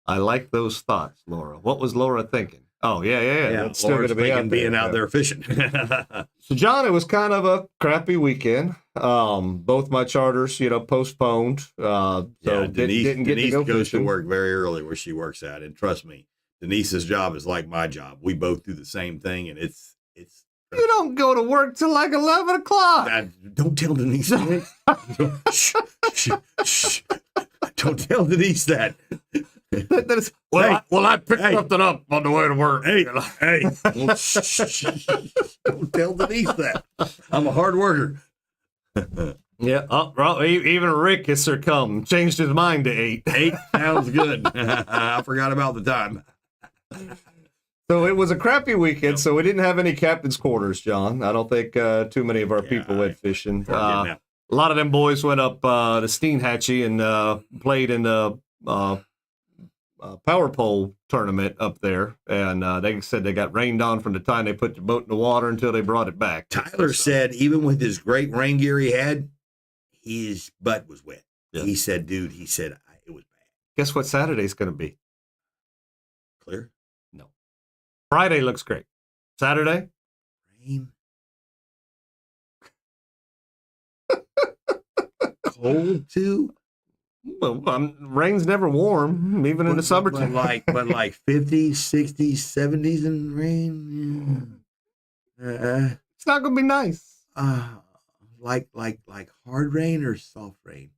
I like those thoughts, Laura. What was Laura thinking? Oh, yeah. It's still going to be being out there fishing. So, John, it was kind of a crappy weekend. Both my charters, postponed. So Denise didn't get to go goes fishing. to work very early where she works at, and trust me, Denise's job is like my job. We both do the same thing, and it's. You don't go to work till like 11 o'clock. Don't tell Denise that. Shh. Don't tell Denise that. I picked something up on the way to work. Hey. Don't tell Denise that. I'm a hard worker. Yeah. Oh, even Rick has changed his mind to 8. 8 sounds good. I forgot about the time. So it was a crappy weekend, so we didn't have any captain's quarters, John. I don't think too many of our people went fishing. A lot of them boys went up to Steenhatchee and played in the power pole tournament up there. And they said they got rained on from the time they put the boat in the water until they brought it back. Tyler said even with his great rain gear he had, his butt was wet. Yeah. He said, dude, it was bad. Guess what Saturday's going to be? Clear? No. Friday looks great. Saturday? Rain. Cold too? Well, rain's never warm, even in the summertime. But like 50s, 60s, 70s and rain. It's not going to be nice. Like hard rain or soft rain?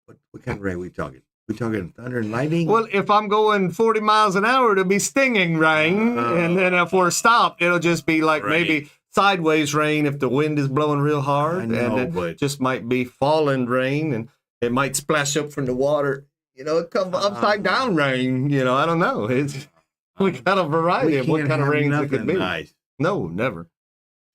What kind of rain are we talking? We talking thunder and lightning? Well, if I'm going 40 miles an hour, it'll be stinging rain. And then if we're stopped, it'll just be like maybe sideways rain if the wind is blowing real hard. It just might be falling rain, and it might splash up from the water. It comes upside down rain. I don't know. We got a variety of what kind of rain it could be. Nice. No, never.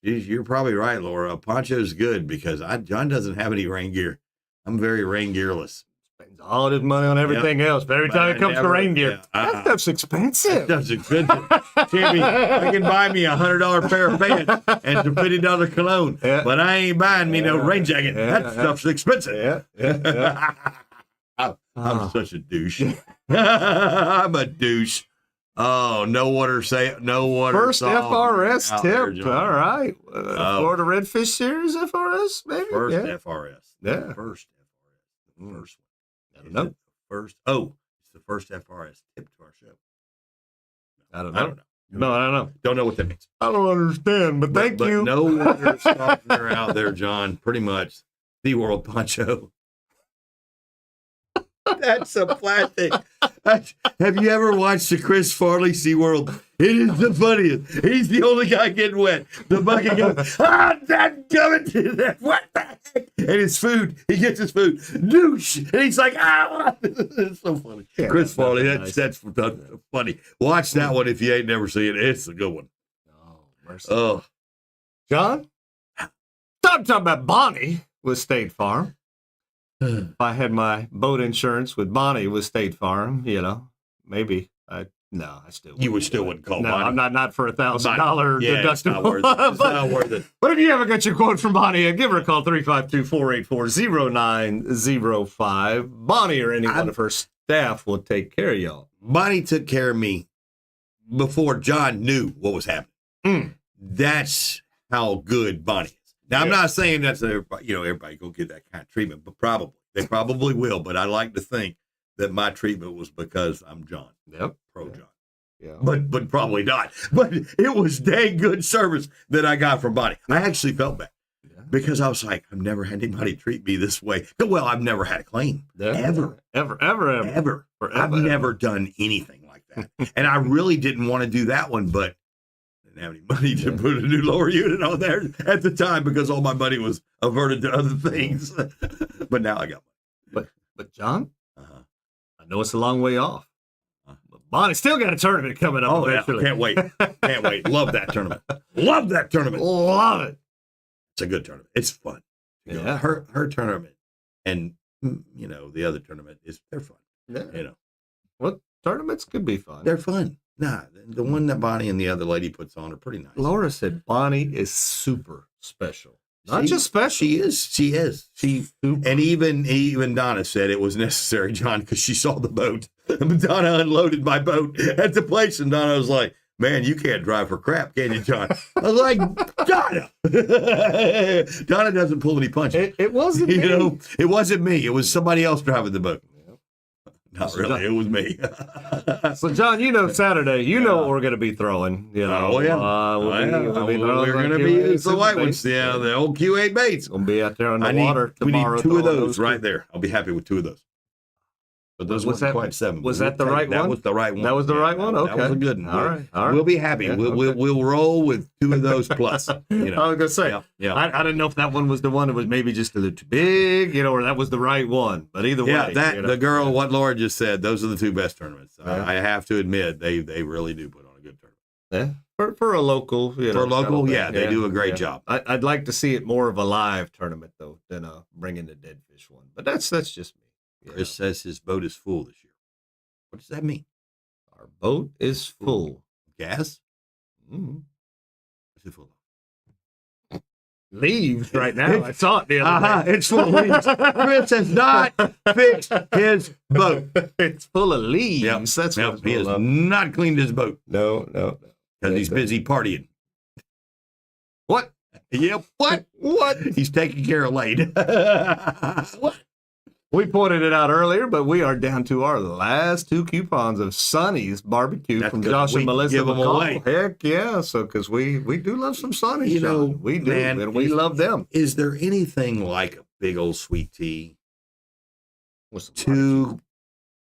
You're probably right, Laura. Poncho's good because John doesn't have any rain gear. I'm very rain gearless. Spends all his money on everything else. But every time it comes to rain gear, that stuff's expensive. That stuff's expensive. I can buy me $100 pair of pants and some $50 cologne, but I ain't buying me no rain jacket. That stuff's expensive. I'm such a douche. I'm a douche. Oh, no water. First FRS tip. All right. Florida Redfish Series FRS, maybe? First FRS. Yeah. First FRS. First one. I don't know. It's the first FRS tip to our show. I don't know. No, I don't know. Don't know what that means. I don't understand, but thank you. No water softener out there, John. Pretty much. SeaWorld Poncho. That's a plastic. Have you ever watched the Chris Farley SeaWorld? It is the funniest. He's the only guy getting wet. The bucket goes, that's coming to that. What the heck? And his food, he gets his food. Douche. And he's like, It's so funny. Yeah, Chris Farley, nice. that's funny. Watch that one if you ain't never seen it. It's a good one. Oh, mercy. Oh. John? Stop talking about Bonnie with State Farm. If I had my boat insurance with Bonnie with State Farm, maybe I still wouldn't. You would still wouldn't call No, Bonnie. I'm not for $1,000 deductible. It's not worth it. It's not worth it. But if you haven't got your quote from Bonnie, give her a call, 352-484-0905. Bonnie or any one of her staff will take care of y'all. Bonnie took care of me before John knew what was happening. That's how good Bonnie is. Now, I'm not saying that's everybody go get that kind of treatment, but they probably will. But I like to think that my treatment was because I'm John. Yep. John. Yeah. But probably not. But it was dang good service that I got from Bonnie. I actually felt bad because I was like, I've never had anybody treat me this way. Well, I've never had a claim. Ever. I've never done anything like that. And I really didn't want to do that one, but I didn't have any money to put a new lower unit on there at the time because all my money was averted to other things. But now I got money. But John, I know it's a long way off. But Bonnie still got a tournament coming up eventually. Can't wait. Love that tournament. Love that tournament. Love it. It's a good tournament. It's fun. Yeah. Her tournament and, the other tournament, they're fun. Yeah. Well, tournaments could be fun. They're fun. Nah, the one that Bonnie and the other lady puts on are pretty nice. Laura said Bonnie is super special. Not just special. She is. And even Donna said it was necessary, John, because she saw the boat. Donna unloaded my boat at the place, and Donna was like, man, you can't drive for crap, can you, John? I was like, Donna. Donna doesn't pull any punches. It wasn't me. It wasn't me. It was somebody else driving the boat. Not really. It was me. So, John, Saturday, what we're going to be throwing. We're going to be it's the white ones. Yeah, the old Q8 baits. We'll be out there on the water tomorrow. We need two of those right there. I'll be happy with two of those. But those weren't quite seven. Was that the right one? That was the right one. That was the right one? Okay. That was a good one. All right. We'll be happy. Yeah, we'll roll with two of those plus. I was going to say, I didn't know if that one was the one that was maybe just a little too big, or that was the right one. But either way. The girl, what Laura just said, those are the two best tournaments. I have to admit, they really do put on a good tournament. Yeah. For a local, For a local, they do a great job. I'd like to see it more of a live tournament, though, than bringing the dead fish one. But that's just me. Chris says his boat is full this year. What does that mean? Our boat is full. Gas? Mm-hmm. What's it full of? Leaves right now. I saw it the other day. It's full of leaves. Chris has not fixed his boat. It's full of leaves. Yep. That's what he has not cleaned his boat. No. Because he's busy partying. What? Yep. What? He's taking care of Lade. What? We pointed it out earlier, but we are down to our last two coupons of Sonny's barbecue from Josh and Melissa. Give them away. Heck yeah! So because we do love some Sonny's, we do, man, and we love them. Is there anything like a big old sweet tea? With some two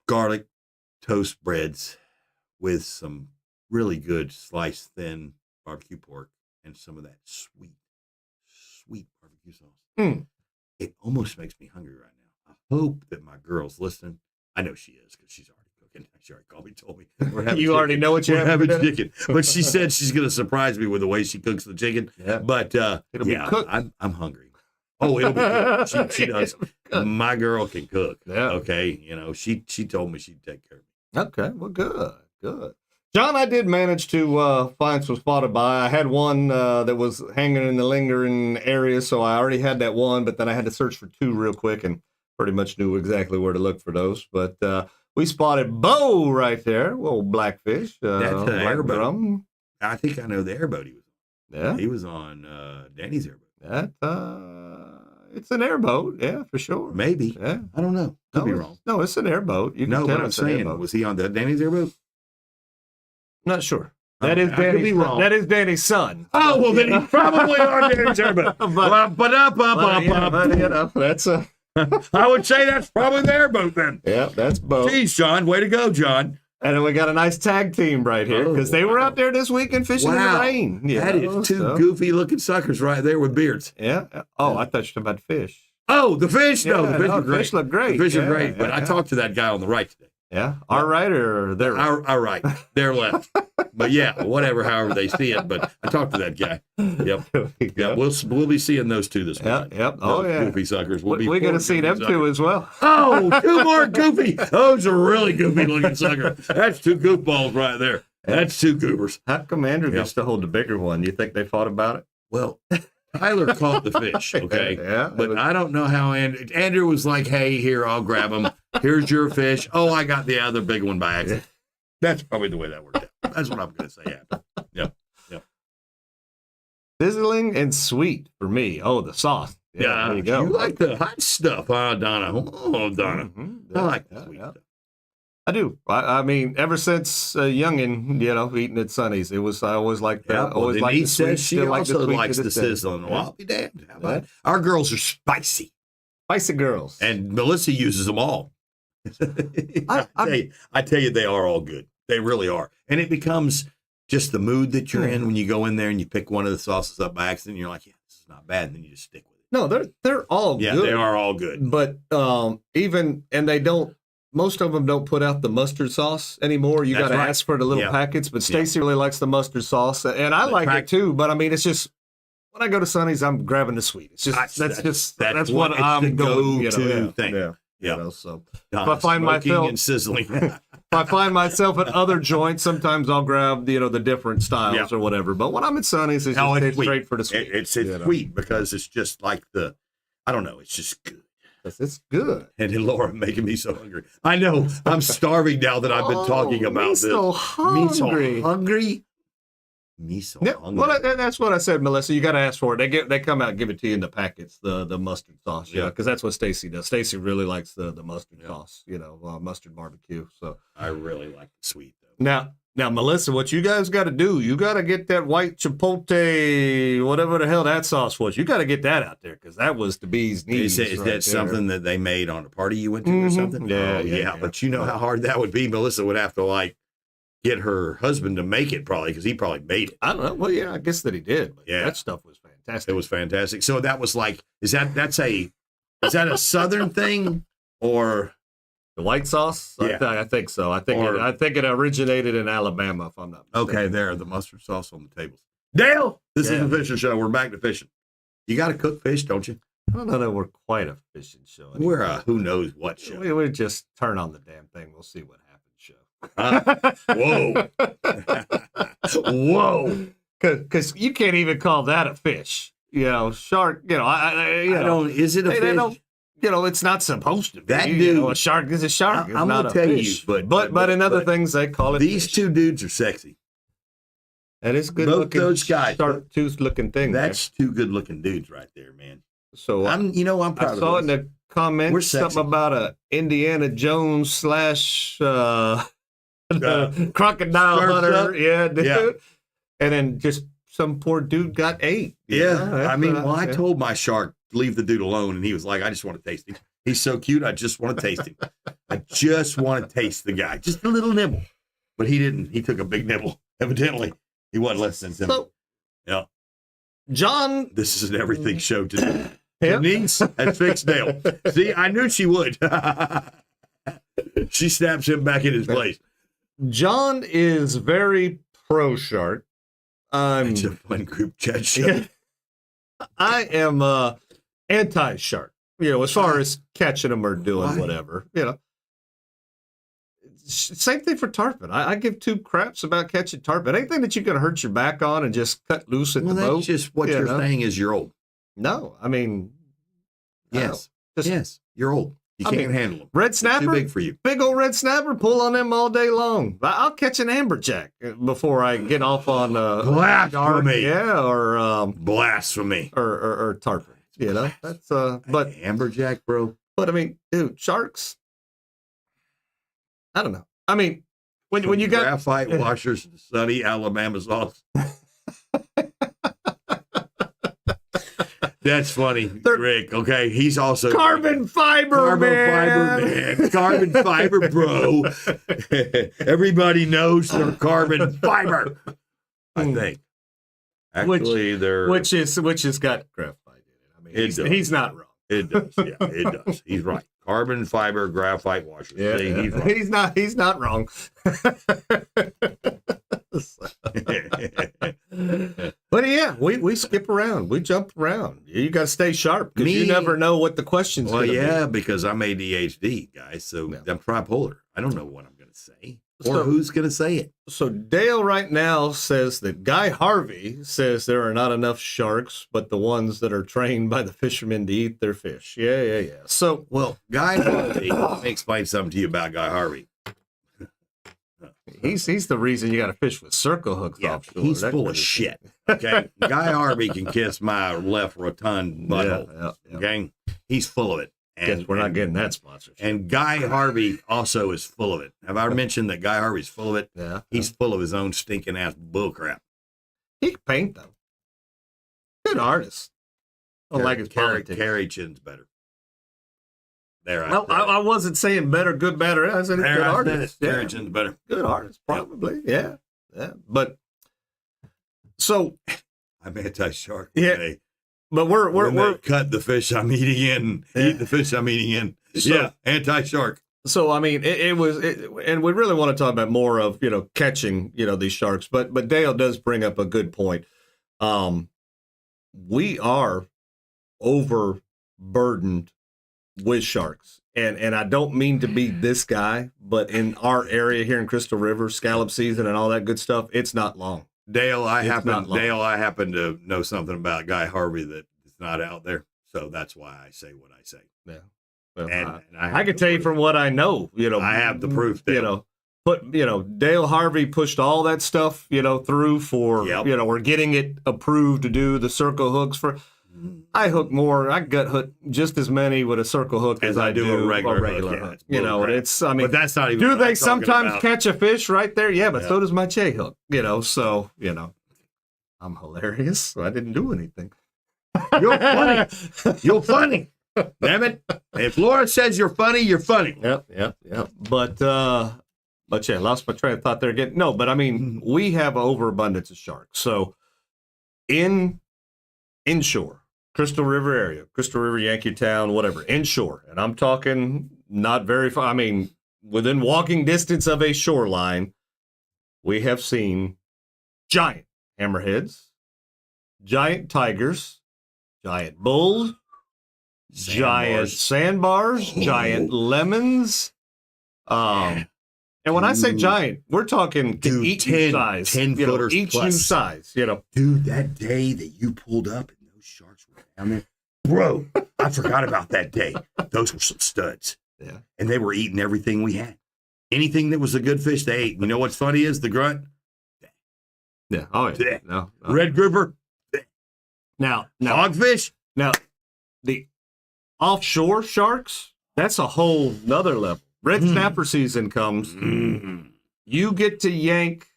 garlic toast breads with some really good sliced thin barbecue pork and some of that sweet barbecue sauce. It almost makes me hungry right now. I hope that my girl's listening. I know she is because she's already cooking. She already called me, told me. You already know what you're having chicken. But she said she's going to surprise me with the way she cooks the chicken. Yeah. But it'll be cooked. I'm hungry. Oh, it'll be cooked. She does. My girl can cook. Yeah. Okay. She told me she'd take care of me. Okay. Well, good. John, I did manage to find some spotted by. I had one that was hanging in the lingering area, so I already had that one, but then I had to search for two real quick and pretty much knew exactly where to look for those. But we spotted Bo right there, little blackfish. That's an airboat. Drum. I think I know the airboat he was on. Yeah. He was on Danny's airboat. It's an airboat, yeah, for sure. Maybe. Yeah. I don't know. Could be wrong. No, it's an airboat. You can tell what I'm saying, was he on the Danny's airboat? Not sure. That is Danny's son. Oh, well, then he's probably on Danny's airboat. That's I would say that's probably their boat then. Yeah, that's boat. Geez, John, way to go, John. And then we got a nice tag team right here because they were out there this weekend fishing in the rain. That is two goofy looking suckers right there with beards. Yeah. Oh, I thought you were talking about fish. Oh, the fish. No, the fish are great. Fish look great. The fish are great. But I talked to that guy on the right today. Yeah. Our right or their right? Our right. Their left. But yeah, whatever, however they see it. But I talked to that guy. Yep. Yeah, we'll be seeing those two this morning. Yep. Oh, those yeah. Goofy suckers. We're going to see them too as well. Oh, two more goofy. Those are really goofy looking suckers. That's two goofballs right there. That's two goobers. How come Andrew gets to hold the bigger one? You think they fought about it? Well, Tyler caught the fish, okay? Yeah. But I don't know how Andrew was like, hey, here, I'll grab him. Here's your fish. Oh, I got the other big one by accident. That's probably the way that worked out. That's what I'm going to say. Yep. Sizzling and sweet for me. Oh, the sauce. Yeah, there you go. You like the hot stuff, huh, Donna? Oh, Donna. Mm-hmm. I like the sweet stuff. I do. I mean, ever since youngin, eating at Sonny's, I always liked that. Always liked the sweet. She also likes the sizzling. Well, I'll be damned. How about it? Our girls are spicy. Spicy girls. And Melissa uses them all. I tell you, they are all good. They really are. And it becomes just the mood that you're in when you go in there and you pick one of the sauces up by accident. And you're like, yeah, this is not bad. And then you just stick with it. No, they're all good. Yeah, they are all good. But most of them don't put out the mustard sauce anymore. You got to ask for the little packets. But Stacy really likes the mustard sauce. And I like it too. But I mean, it's just, when I go to Sonny's, I'm grabbing the sweet. It's just, that's what I'm going to thing. Yeah. So if I find myself and sizzling, if I find myself at other joints, sometimes I'll grab the different styles or whatever. But when I'm at Sonny's, it's straight for the sweet. It's sweet because it's just like I don't know. It's just good. It's good. And then Laura making me so hungry. I know. I'm starving now that I've been talking about this. So hungry. Me so hungry. Me so hungry. Well, that's what I said, Melissa. You got to ask for it. They come out and give it to you in the packets, the mustard sauce. Yeah, because that's what Stacy does. Stacy really likes the mustard sauce. Mustard barbecue. So I really like the sweet though. Now, Melissa, what you guys got to do? You got to get that white chipotle, whatever the hell that sauce was. You got to get that out there because that was the bee's knees. Is that something that they made on a party you went to or something? Yeah. But you know how hard that would be. Melissa would have to get her husband to make it probably because he probably made it. I don't know. Well, yeah, I guess that he did. But that stuff was fantastic. It was fantastic. So that was is that a Southern thing or the white sauce? Yeah. I think so. I think it originated in Alabama, if I'm not mistaken. Okay, there, the mustard sauce on the tables. Dale, this is the fishing show. We're back to fishing. You got to cook fish, don't you? I don't know that we're quite a fishing show anymore. We're a who knows what show. We just turn on the damn thing. We'll see what happens show. Whoa. Because you can't even call that a fish. Shark, I don't, is it a fish? It's not supposed to be. That dude, a shark is a shark. I'm going to tell you, but in other things they call it these fish. Two dudes are sexy. That is good Both looking. Those guys, sharp-toothed looking thing. That's two good looking dudes right there, man. So I'm proud of I saw in the comments something about a Indiana Jones / crocodile hunter. Yeah, dude. Yeah. And then just some poor dude got ate. Yeah. I told my shark, leave the dude alone. And he was like, I just want to taste him. He's so cute. I just want to taste him. I just want to taste the guy. Just a little nibble. But he didn't. He took a big nibble. Evidently, he wasn't listening to me. So, yeah. John. This is an everything show today. Denise has fixed Dale. See, I knew she would. She snaps him back in his place. John is very pro shark. It's a fun group chat show. Yeah. I am anti shark. As far as catching them or doing whatever. Same thing for tarpon. I give two craps about catching tarpon. Anything that you can hurt your back on and just cut loose at the boat. That's just what you're saying is you're old. No, I mean, yes, you're old. You can't handle them. Red snapper, too big for you. Big old red snapper, pull on them all day long. I'll catch an amberjack before I get off on blasphemy. Yeah, or blasphemy, or tarpon. That's but amberjack, bro. But I mean, dude, sharks. I don't know. I mean, when you got graphite washers, Sonny, Alabama sauce. That's funny, Rick. Okay, he's also Carbon fiber, man. Carbon fiber, bro. Everybody knows they're carbon fiber. I think. Actually, they're which is got graphite in it. I mean, he's not wrong. It does. Yeah, it does. He's right. Carbon fiber graphite washers. Yeah, See, yeah. he's right. He's not wrong. But yeah, we skip around, we jump around. You got to stay sharp because you never know what the question's going to be. Well, yeah, because I'm ADHD, guys, so Yeah. I'm tripolar. I don't know what I'm going to say or who's going to say it. So Dale right now says that Guy Harvey says there are not enough sharks, but the ones that are trained by the fishermen to eat their fish. Yeah. So, Well, Guy Harvey, let me explain something to you about Guy Harvey. he's the reason you got to fish with circle hooks offshore. He's That full kind of thing. shit. Okay, Guy Harvey can kiss my left rotund butthole. Yeah. Okay, he's full of it. Guess we're not getting that sponsorship. And Guy Harvey also is full of it. Have I mentioned that Guy Harvey's full of it? Yeah. He's full of his own stinking ass bullcrap. He can paint, though. Good artist. I don't like his politics. Karrie chin's better. There, I wasn't saying better, good, better. I said good artist. Yeah. Karrie chin's better. Good artist, probably. Yeah. But so I'm anti-shark. Yeah. Today. but we're cut the fish I'm eating in, eat the fish I'm eating in. So- Anti-shark. So I mean, it was, and we really want to talk about more of catching these sharks. But Dale does bring up a good point. We are overburdened with sharks, and I don't mean to be this guy, but in our area here in Crystal River, scallop season and all that good stuff, it's not long. Dale, I It's not long. happen to know something about Guy Harvey that is not out there, so that's why I say what I say. Yeah. Well, And I can tell you from what I know, I have the proof, Dale. But Dale Harvey pushed all that stuff, through for, Yep. we're getting it approved to do the circle hooks for. I hook more. I gut hook just as many with a circle hook as I do a regular hook. Yeah, it's And it's, I mean, but that's not even. do what they I'm talking sometimes about. catch a fish right there? Yeah, but Yeah. so does my Che hook. So I'm hilarious. So I didn't do anything. You're funny. You're funny. Damn it! If Laura says you're funny, you're funny. Yep. But yeah, lost my train of thought there again. No, but I mean, we have an overabundance of sharks. So inshore, Crystal River area, Crystal River, Yankee Town, whatever, inshore. And I'm talking not very far. I mean, within walking distance of a shoreline, we have seen giant hammerheads, giant tigers, giant bulls, giant sandbars, giant lemons. And when I say giant, we're talking Dude, each new 10 size, 10 footers each plus. new size, Dude, that day that you pulled up and those sharks were down there, bro, I forgot about that day. Those were some studs. Yeah. And they were eating everything we had. Anything that was a good fish, they ate. You know what's funny is the grunt? Yeah. Oh, yeah. Yeah. No. Red grouper? Now, Hogfish? the offshore sharks, that's a whole nother level. Red snapper season comes. You get to yank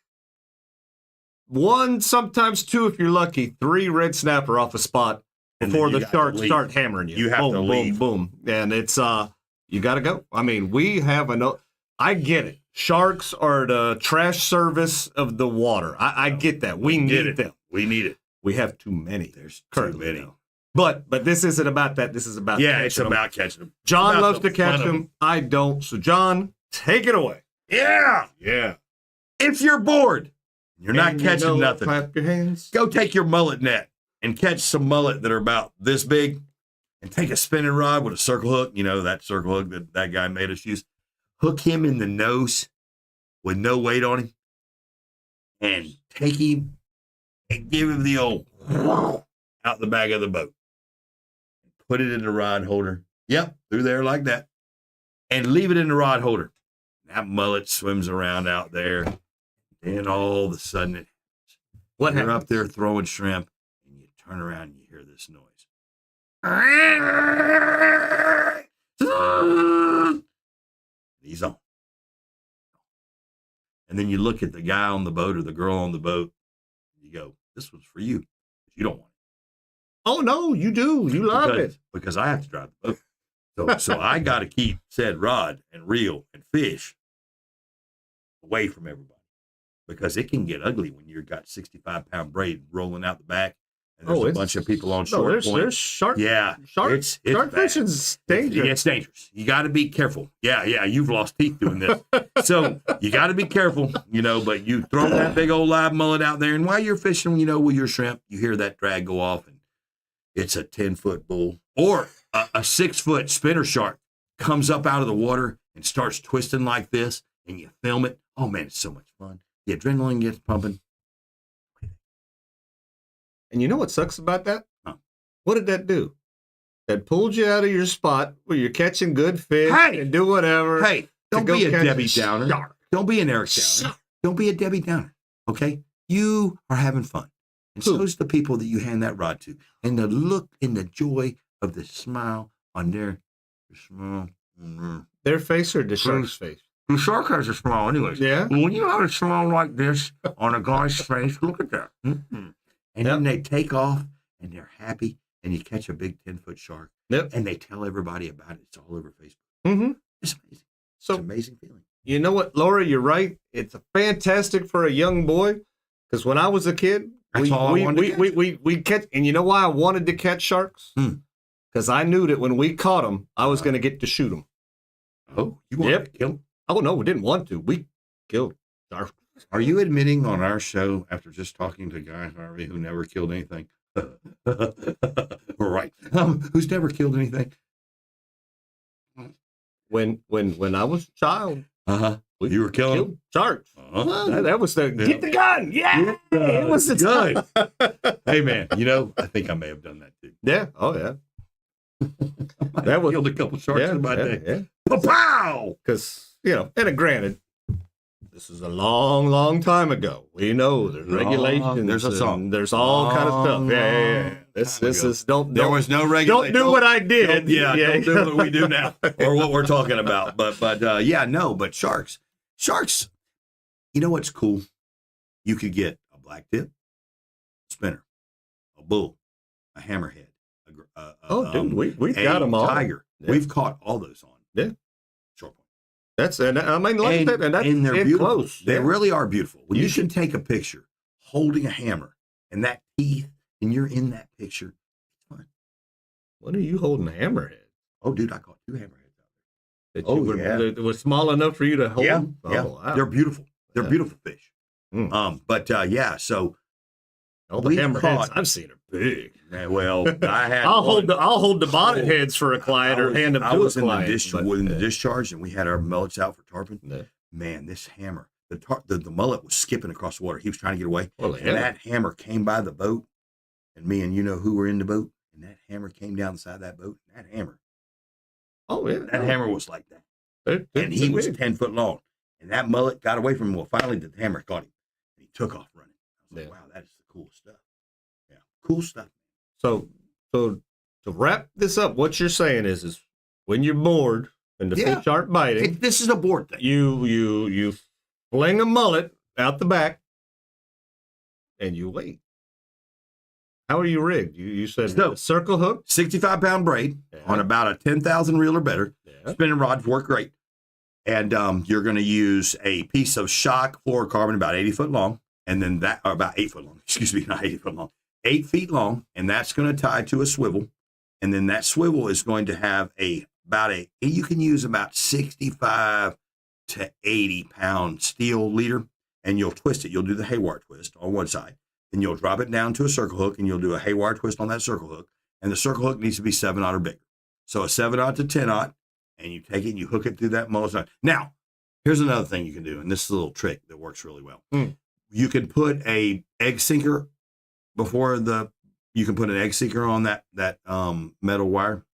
one, sometimes two, if you're lucky, 3 red snapper off a spot And before then you the got to sharks leave. start hammering you. You have boom, to boom, leave. boom. And it's, you got to go. I mean, we have I get it. Sharks are the trash service of the water. I get that. We need them. We need it. We have too many. There's currently, too many. though. But this isn't about that. This is about Yeah, catching it's them. about catching them. John about loves the to catch fun of them. I don't. So John, take it away. Yeah. Yeah. If you're bored, you're not catching nothing. Clap your hands. Go take your mullet net and catch some mullet that are about this big and take a spinning rod with a circle hook. You know, that circle hook that guy made us use. Hook him in the nose with no weight on him and take him and give him the old out the back of the boat. Put it in the rod holder. Yep, through there like that. And leave it in the rod holder. That mullet swims around out there. And all of a sudden, What you're happened? up there throwing shrimp, and you turn around and you hear this noise. He's on. And then you look at the guy on the boat or the girl on the boat. You go, this was for you. You don't want Oh no, you do. You love it. Because I have to drive the boat. So I got to keep said rod and reel and fish away from everybody, because it can get ugly when you've got 65-pound braid rolling out the back. And there's a bunch of people on short point. There's shark. Yeah, it's shark fishing's dangerous. It's dangerous. You got to be careful. Yeah, you've lost teeth doing this. So you got to be careful, but you throw that big old live mullet out there, and while you're fishing, with your shrimp, you hear that drag go off, and it's a 10-foot bull or a 6-foot spinner shark comes up out of the water and starts twisting like this, and you film it. Oh man, it's so much fun. The adrenaline gets pumping. And you know what sucks about that? Huh. What did that do? That pulled you out of your spot where you're catching good fish and do whatever. Hey, don't be a Debbie Downer. Shark. Don't be an Eric Downer. Don't be a Debbie Downer. Okay? You are having fun. And so's the people that you hand that rod to. And the look and the joy of the smile on their smile. Their face or the shark's face? The shark has a smile anyways. Yeah. When you have a smile like this on a guy's face, look at that. Mm-hmm. And then they take off, and they're happy, and you catch a big 10-foot shark, and they tell everybody about it. It's all over Facebook. Mm-hmm. It's amazing. So, it's an amazing feeling. You know what, Laura? You're right. It's fantastic for a young boy, because when I was a kid, we catch. And you know why I wanted to catch sharks? Because I knew that when we caught them, I was going to get to shoot them. Oh, you wanted to kill them? Oh no, we didn't want to. We killed sharks. Are you admitting on our show, after just talking to Guy Harvey, who never killed anything? Right. Who's never killed anything? When I was a child, you were killing sharks. That was the get the gun. Yeah, it was the good. Hey man, I think I may have done that too. Yeah. Oh yeah. That was killed a couple sharks in my day. Yeah. Pow! Because and granted, this is a long, long time ago. We know there's regulations. There's a song. There's all kind of stuff. Yeah. This is don't. There was no regulation. Don't do what I did. Don't do what we do now, or what we're talking about. But sharks. You know what's cool? You could get a black tip, spinner, a bull, a hammerhead. Dude, we've got them all. Tiger. Yeah. We've caught all those on. Yeah. Short point. And they're beautiful. Close. They really are beautiful. When you can take a picture holding a hammer and that teeth, and you're in that picture, it's fun. What are you holding a hammerhead? Oh, dude, I caught 2 hammerheads out there. It was small enough for you to hold? Yeah. Wow. They're beautiful. They're beautiful fish. So all the hammerheads I've seen are big. Well, I'll hold the bonnet heads for a client or hand them to a client. I was in the discharge, and we had our mullets out for tarpon. Yeah. Man, this hammer, the mullet was skipping across the water. He was trying to get away. And that hammer came by the boat, and me and who were in the boat, and that hammer came down the side of that boat. And that hammer. Oh, yeah. That hammer was like that. And he was 10 foot long. And that mullet got away from him. Well, finally, the hammer caught him. And he took off running. I was like, wow, that is the coolest stuff. Yeah, cool stuff. So to wrap this up, what you're saying is when you're bored and the fish aren't biting, this is a board thing. You fling a mullet out the back and you wait. How are you rigged? You said circle hook, 65-pound braid on about a 10,000 reel or better. Yeah. Spinning rods work great, and you're going to use a piece of shock fluorocarbon about 80 foot long, and then about 8 foot long. Excuse me, not 80 foot long. 8 feet long, and that's going to tie to a swivel, and then that swivel is going to have you can use about 65 to 80 pound steel leader, and you'll twist it. You'll do the haywire twist on one side, then you'll drop it down to a circle hook, and you'll do a haywire twist on that circle hook, and the circle hook needs to be 7/0 or bigger. So a 7/0 to 10/0, and you take it and you hook it through that mullet. Now, here's another thing you can do, and this is a little trick that works really well. You can put a egg sinker on that metal wire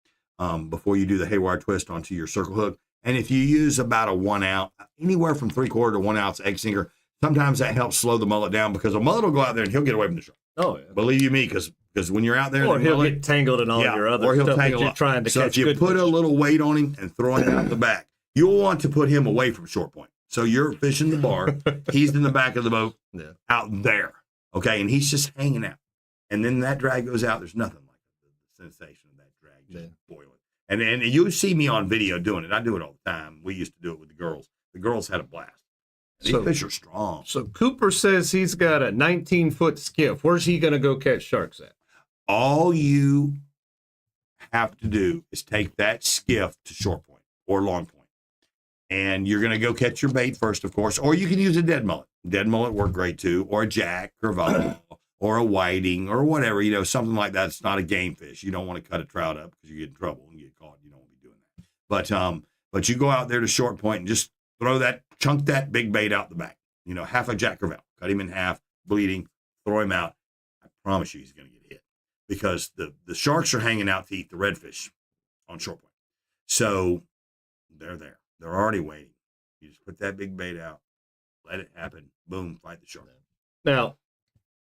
before you do the haywire twist onto your circle hook. And if you use about a 1 ounce, anywhere from 3/4 to 1 ounce egg sinker, sometimes that helps slow the mullet down, because a mullet will go out there and he'll get away from the shark. Oh, yeah. Believe you me, because when you're out there, or he'll get tangled in all your other stuff that you're trying to catch. So if you put a little weight on him and throw him out the back, you'll want to put him away from short point. So you're fishing the bar, he's in the back of the boat, out there, okay, and he's just hanging out. And then that drag goes out. There's nothing like sensation of that drag just boiling. And you see me on video doing it. I do it all the time. We used to do it with the girls. The girls had a blast. These fish are strong. So Cooper says he's got a 19-foot skiff. Where's he going to go catch sharks at? All you have to do is take that skiff to short point or long point. And you're going to go catch your bait first, of course, or you can use a dead mullet. Dead mullet work great too, or a jack, crevalle, or a whiting, or whatever, something like that. It's not a game fish. You don't want to cut a trout up because you get in trouble and get caught. You don't want to be doing that. But you go out there to short point and just chunk that big bait out the back. Half a jack crevalle, cut him in half, bleeding, throw him out. I promise you he's going to get hit because the sharks are hanging out to eat the redfish on short point. So they're there. They're already waiting. You just put that big bait out, let it happen. Boom, fight the shark. Now,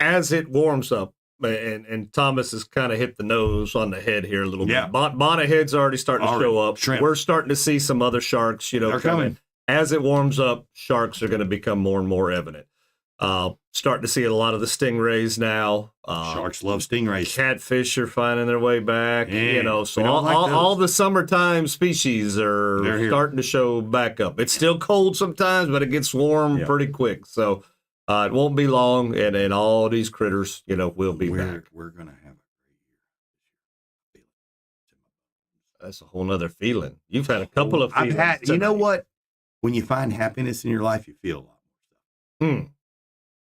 as it warms up, and Thomas has kind of hit the nose on the head here a little bit. Bonnet head's already starting to show up. Shrimp. We're starting to see some other sharks, They're coming. As it warms up, sharks are going to become more and more evident. Starting to see a lot of the stingrays now. Sharks love stingrays. Catfish are finding their way back. Yeah, So all the summertime species are starting to show back up. It's still cold sometimes, but it gets warm pretty quick. So it won't be long, and all these critters, will be back. We're going to have a great year. That's a whole nother feeling. You've had a couple of feelings. You know what? When you find happiness in your life, you feel a lot more stuff.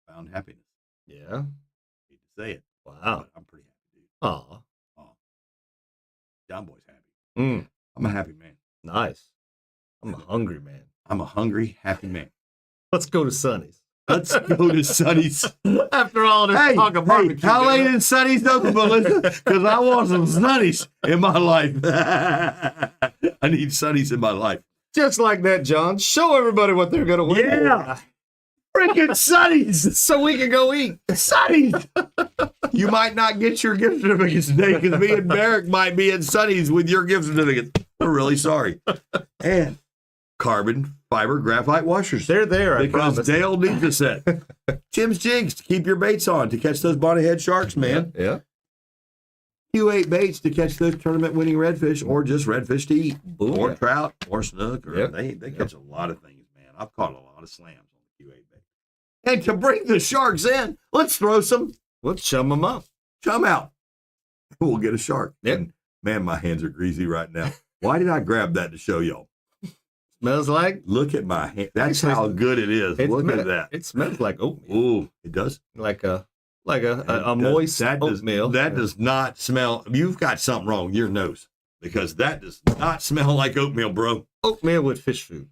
Found happiness. Yeah. Hate to say it. Wow. But I'm pretty happy, dude. Aw. John Boy's happy. I'm a happy man. Nice. I'm a hungry man. I'm a hungry, happy man. Let's go to Sonny's. Let's go to Sonny's. After all this talk of barbecue. How late is Sonny's open, Melissa? Because I want some Sonny's in my life. I need Sonny's in my life. Just like that, John. Show everybody what they're going to win. Yeah. Freaking Sonny's. So we can go eat. Sonny's. You might not get your gift certificates today because me and Derek might be at Sonny's with your gift certificate. We're really sorry. And carbon fiber graphite washers. They're there, because promise. Dale needs a set. Jim's Jigs to keep your baits on to catch those bonnethead sharks, man. Yeah. Q8 baits to catch those tournament-winning redfish or just redfish to eat. Boom. Or trout or snook. Or they catch a lot of things, man. I've caught a lot of slams on the Q8 bait. And to bring the sharks in, let's throw some. Let's chum them up. Chum out. We'll get a shark. Yep. And man, my hands are greasy right now. Why did I grab that to show y'all? Smells like? Look at my hand. That's how good it is. Look at that. It smells like oatmeal. Ooh, it does? Like a moist oatmeal. That does not smell. You've got something wrong with your nose because that does not smell like oatmeal, bro. Oatmeal with fish food.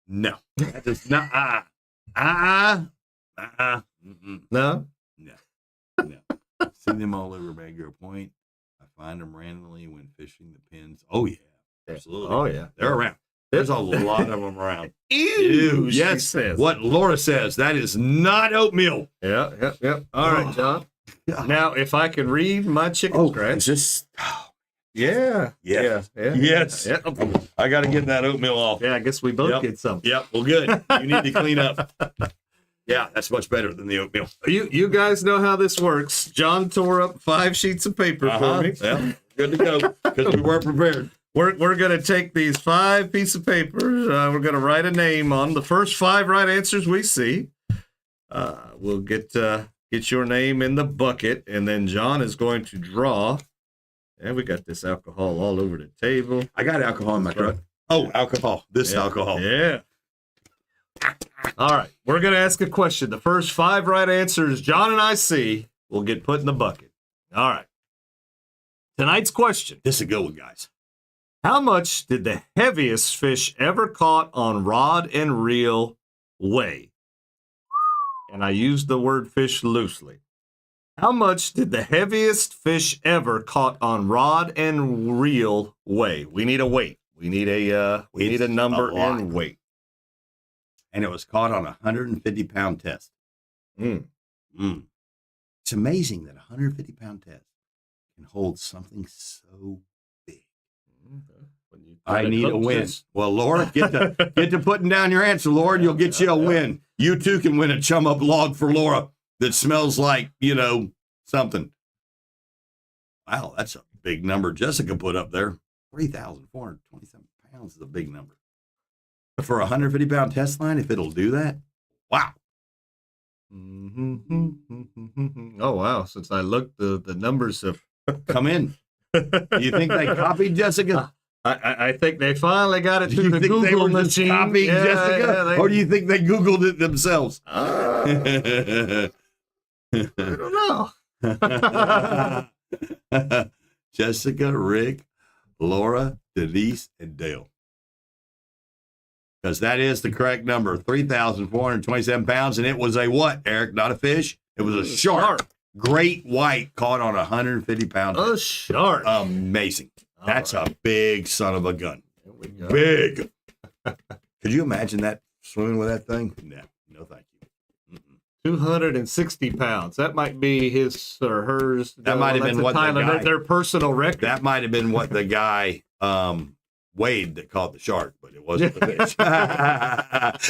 No, that does not. No? No. I've seen them all over Mangrove Point. I find them randomly when fishing the pins. Oh, yeah. Absolutely. Oh, yeah. They're around. There's a lot of them around. Ew, yes. Says. What Laura says, that is not oatmeal. Yeah. All right, John. Now, if I can read my chicken scratch. Just. Yeah. Yes. Yeah. I got to get that oatmeal off. Yeah, I guess we both get some. Yep. Well, good. You need to clean up. Yeah, that's much better than the oatmeal. You guys know how this works. John tore up 5 sheets of paper for me. Yeah, good to go because we weren't prepared. We're going to take these 5 pieces of paper. We're going to write a name on the first 5 right answers we see. We'll get your name in the bucket, and then John is going to draw. And we got this alcohol all over the table. I got alcohol in my truck. Oh, alcohol. This alcohol. Yeah. All right. We're going to ask a question. The first 5 right answers John and I see will get put in the bucket. All right. Tonight's question. This is a good one, guys. How much did the heaviest fish ever caught on rod and reel weigh? And I use the word fish loosely. How much did the heaviest fish ever caught on rod and reel weigh? We need a weight. We need a number and weight. And it was caught on a 150-pound test. It's amazing that a 150-pound test can hold something so big. I need a win. Well, Laura, get to putting down your answer, Laura, and you'll get you a win. You too can win a chum up log for Laura that smells like, something. Wow, that's a big number Jessica put up there. 3,427 pounds is a big number. For a 150-pound test line, if it'll do that, wow. Oh, wow. Since I looked, the numbers have come in. You think they copied Jessica? I think they finally got it Do through you the think they Google were just machine. copying Jessica? Or do you think they Googled it themselves? I don't know. Jessica, Rick, Laura, Denise, and Dale. Because that is the correct number, 3,427 pounds. And it was a what, Eric? Not a fish? It was a shark. Great white caught on 150-pound. A shark. Amazing. That's a big son of a gun. There we go. Big. Could you imagine that swimming with that thing? No, thank you. 260 pounds. That might be his or hers. That might have been what the guy, their personal record. That might have been what the guy weighed that caught the shark, but it wasn't the fish.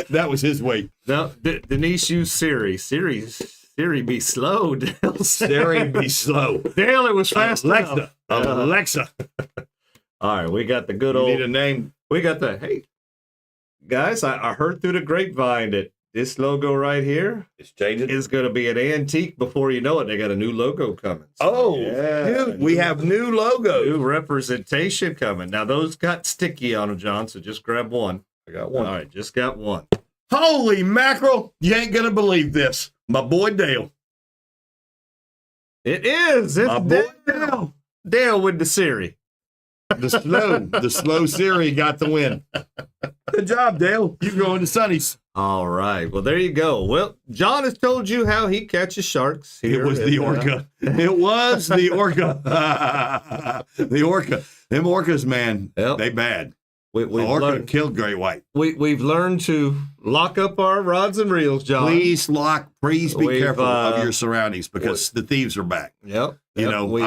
That was his weight. No, Denise used Siri. Siri be slow, Dale. Siri be slow. Dale, it was fast enough. Alexa. All right, we got the good You old. need a name. We got the, hey, guys, I heard through the grapevine that this logo right here It's changing. is going to be an antique before you know it. They got a new logo coming. So, Oh, yeah, dude, we have new logos. new representation coming. Now, those got sticky on them, John, so just grab one. I got one. All right, just got one. Holy mackerel. You ain't going to believe this. My boy Dale. It is. It's My boy Dale. Dale. Dale with the Siri. The slow Siri got the win. Good job, Dale. You going to Sonny's. All right. Well, there you go. Well, John has told you how he catches sharks. It Here was the orca. It was the orca. The orca. Them orcas, man, Yep. they bad. We've Orca learned, killed great white. we've learned to lock up our rods and reels, John. Please be We've, careful of your surroundings because the thieves are back. Yep. You know,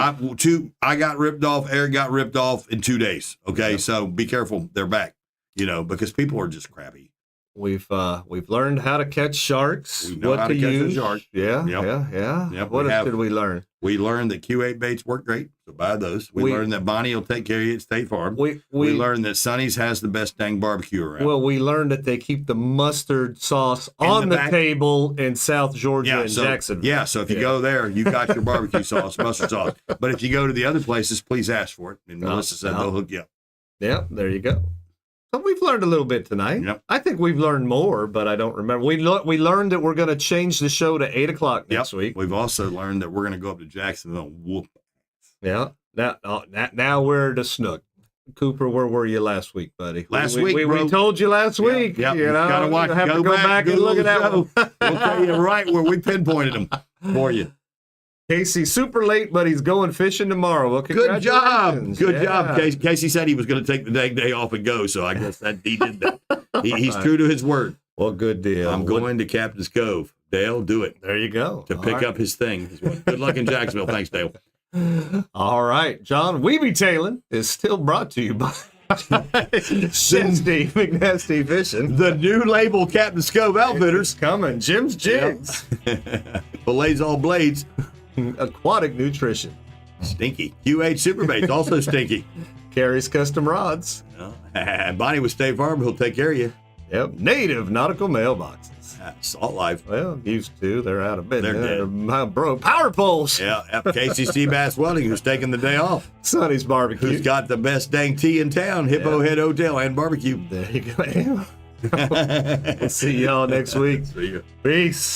I got ripped off. Eric got ripped off in 2 days. Okay, so be careful. They're back. You know, because people are just crappy. We've learned how to catch sharks. We know what how to catch a use. shark. Yeah, Yep. yeah. Yep, What we else have. did we learn? We learned that Q8 baits work great, so buy those. We learned that Bonnie will take care of you at State Farm. We learned that Sonny's has the best dang barbecue around. Well, we learned that they keep the mustard sauce on the the back. table in South Georgia and Jacksonville. Yeah, so if you go there, you got your barbecue sauce, mustard sauce. But if you go to the other places, please ask for it. And Melissa said they'll hook you up. Yeah, there you go. So we've learned a little bit tonight. Yep. I think we've learned more, but I don't remember. We learned that we're going to change the show to 8 o'clock next week. We've also learned that we're going to go up to Jacksonville and whoop. Yeah. Now we're to Snook. Cooper, where were you last week, buddy? We we told you last week. Yep. You know, Gotta watch. you have to go back and look at that one. We'll tell you right where we pinpointed them for you. Casey's super late, but he's going fishing tomorrow. Well, Good job. congratulations. Good job. Yeah. Casey said he was going to take the dang day off and go, so I guess that he did that. He's true to his word. Well, good deal. I'm going to Captain's Cove. Dale, do it. There you go. To pick up his thing. Good luck in Jacksonville. Thanks, Dale. All right, John. Weeby Tailing is still brought to you by Shindy McNasty Fishing. The new label Captain's Cove Outfitters. Coming. Jim's Jigs. Filletzall Blades. Aquatic Nutrition. Stinky. QH Superbaits. Also stinky. Karrie's Custom Rods. And Bonnie with State Farm. He'll take care of you. Yep. Native Nautical Mailboxes. Salt Life. Well, used to. They're out of business. They're dead. Broke. Power poles. Yeah. KCC Bass Welding, who's taking the day off. Sonny's Barbecue. Who's got the best dang tea in town. Hippo Head Hotel and Barbecue. There you go. We'll see y'all next week. See you. Peace.